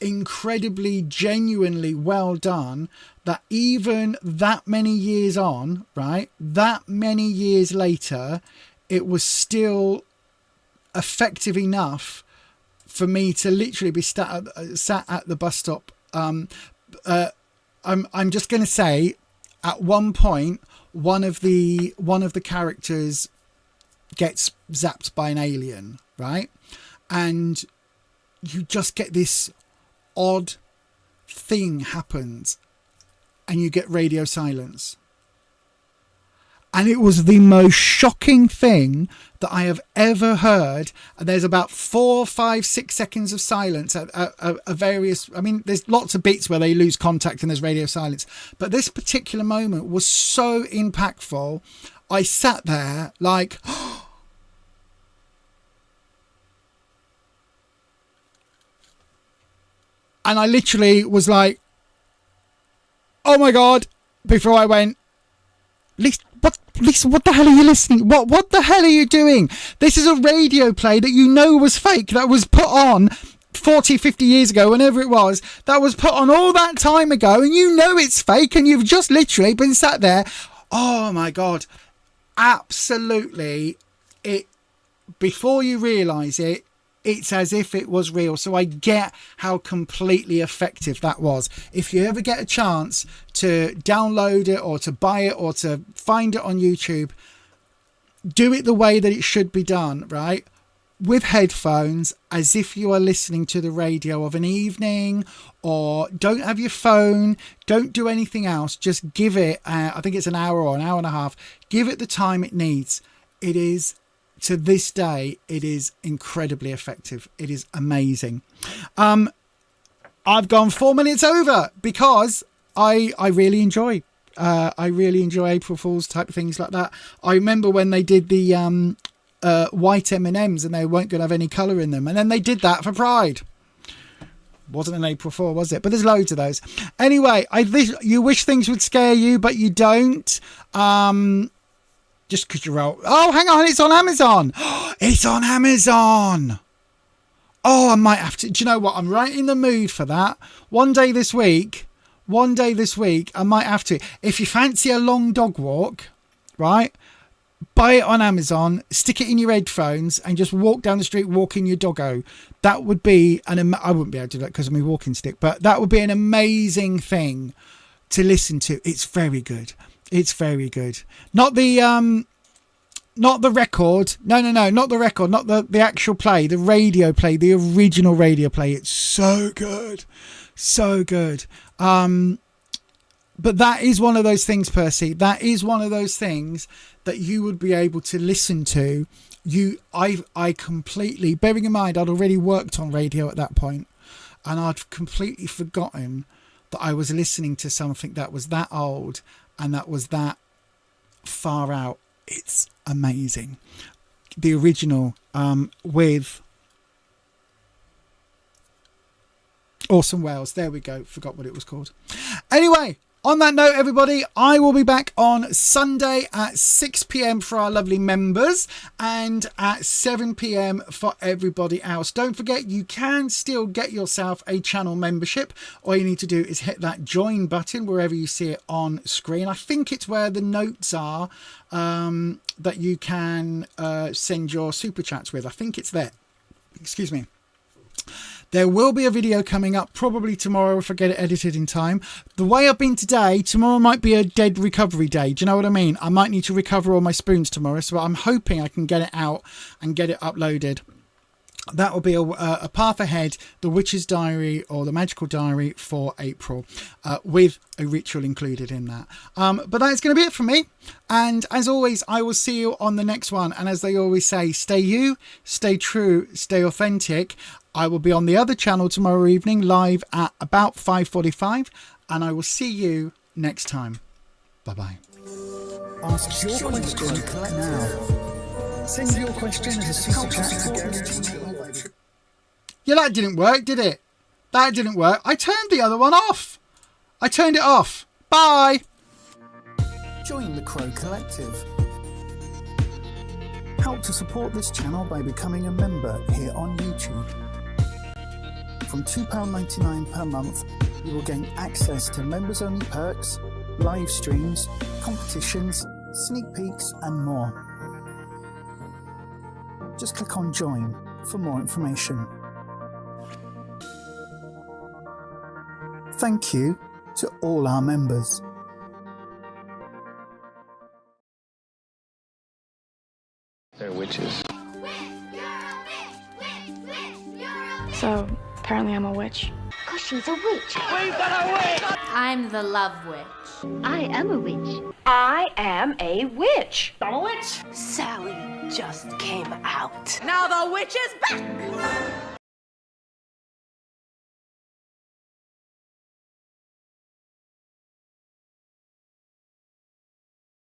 incredibly, genuinely well done that even that many years on, right, that many years later, it was still effective enough for me to literally be sat at the bus stop. I'm just going to say, at one point, one of the characters gets zapped by an alien, right? And you just get this odd thing happens, and you get radio silence. And it was the most shocking thing that I have ever heard. And there's about 4, 5, 6 seconds of silence at various... I mean, there's lots of bits where they lose contact and there's radio silence. But this particular moment was so impactful. I sat there like... And I literally was like, oh my God, before I went, Lisa, what the hell are you listening? What the hell are you doing? This is a radio play that you know was fake, that was put on 40, 50 years ago, whenever it was, that was put on all that time ago, and you know it's fake, and you've just literally been sat there. Oh my God. Absolutely. Before you realise it, it's as if it was real. So I get how completely effective that was. If you ever get a chance to download it or to buy it or to find it on YouTube, do it the way that it should be done, right? With headphones, as if you are listening to the radio of an evening, or don't have your phone, don't do anything else. Just give it, I think it's an hour or an hour and a half. Give it the time it needs. It is, to this day, it is incredibly effective. It is amazing. I've gone 4 minutes over because I really enjoy April Fool's type of things like that. I remember when they did the white M&Ms and they weren't going to have any colour in them, and then they did that for Pride. Wasn't an April Fool, was it? But there's loads of those. Anyway, you wish things would scare you, but you don't. Just because you're out. Oh, hang on, it's on Amazon. It's on Amazon. Oh, I might have to. Do you know what? I'm right in the mood for that. One day this week, I might have to. If you fancy a long dog walk, right? Buy it on Amazon, stick it in your headphones, and just walk down the street walking your doggo. That would be I wouldn't be able to do that because of my walking stick, but that would be an amazing thing to listen to. It's very good. It's very good. Not the record. No, not the record. Not the actual play. The radio play. The original radio play. It's so good. So good. But that is one of those things, Percy. That is one of those things that you would be able to listen to. I completely, bearing in mind I'd already worked on radio at that point, and I'd completely forgotten that I was listening to something that was that old and that was that far out. It's amazing. The original with Orson Welles. There we go. Forgot what it was called. Anyway, On that note, everybody, I will be back on Sunday at 6 p.m. for our lovely members and at 7 p.m. for everybody else. Don't forget, you can still get yourself a channel membership. All you need to do is hit that join button wherever you see it on screen. I think it's where the notes are that you can send your super chats with. I think it's there. Excuse me. There will be a video coming up probably tomorrow if I get it edited in time. The way I've been today, tomorrow might be a dead recovery day. Do you know what I mean? I might need to recover all my spoons tomorrow. So I'm hoping I can get it out and get it uploaded. That will be a path ahead, the Witch's Diary or the Magical Diary for April, with a ritual included in that. But that's going to be it from me. And as always, I will see you on the next one. And as they always say, stay you, stay true, stay authentic. I will be on the other channel tomorrow evening, live at about 5:45. And I will see you next time. Bye-bye. Ask your question now. Send your question as a super chat to Guarantee. Yeah, that didn't work, did it? That didn't work. I turned the other one off. I turned it off. Bye. Join the Crow Collective. Help to support this channel by becoming a member here on YouTube. From £2.99 per month, you will gain access to members-only perks, live streams, competitions, sneak peeks, and more. Just click on Join for more information. Thank you to all our members. They're witches. So, apparently I'm a witch. 'Cause she's a witch. We've got a witch! I'm the love witch. I am a witch. I am a witch. I'm a witch! Sally just came out. Now the witch is back!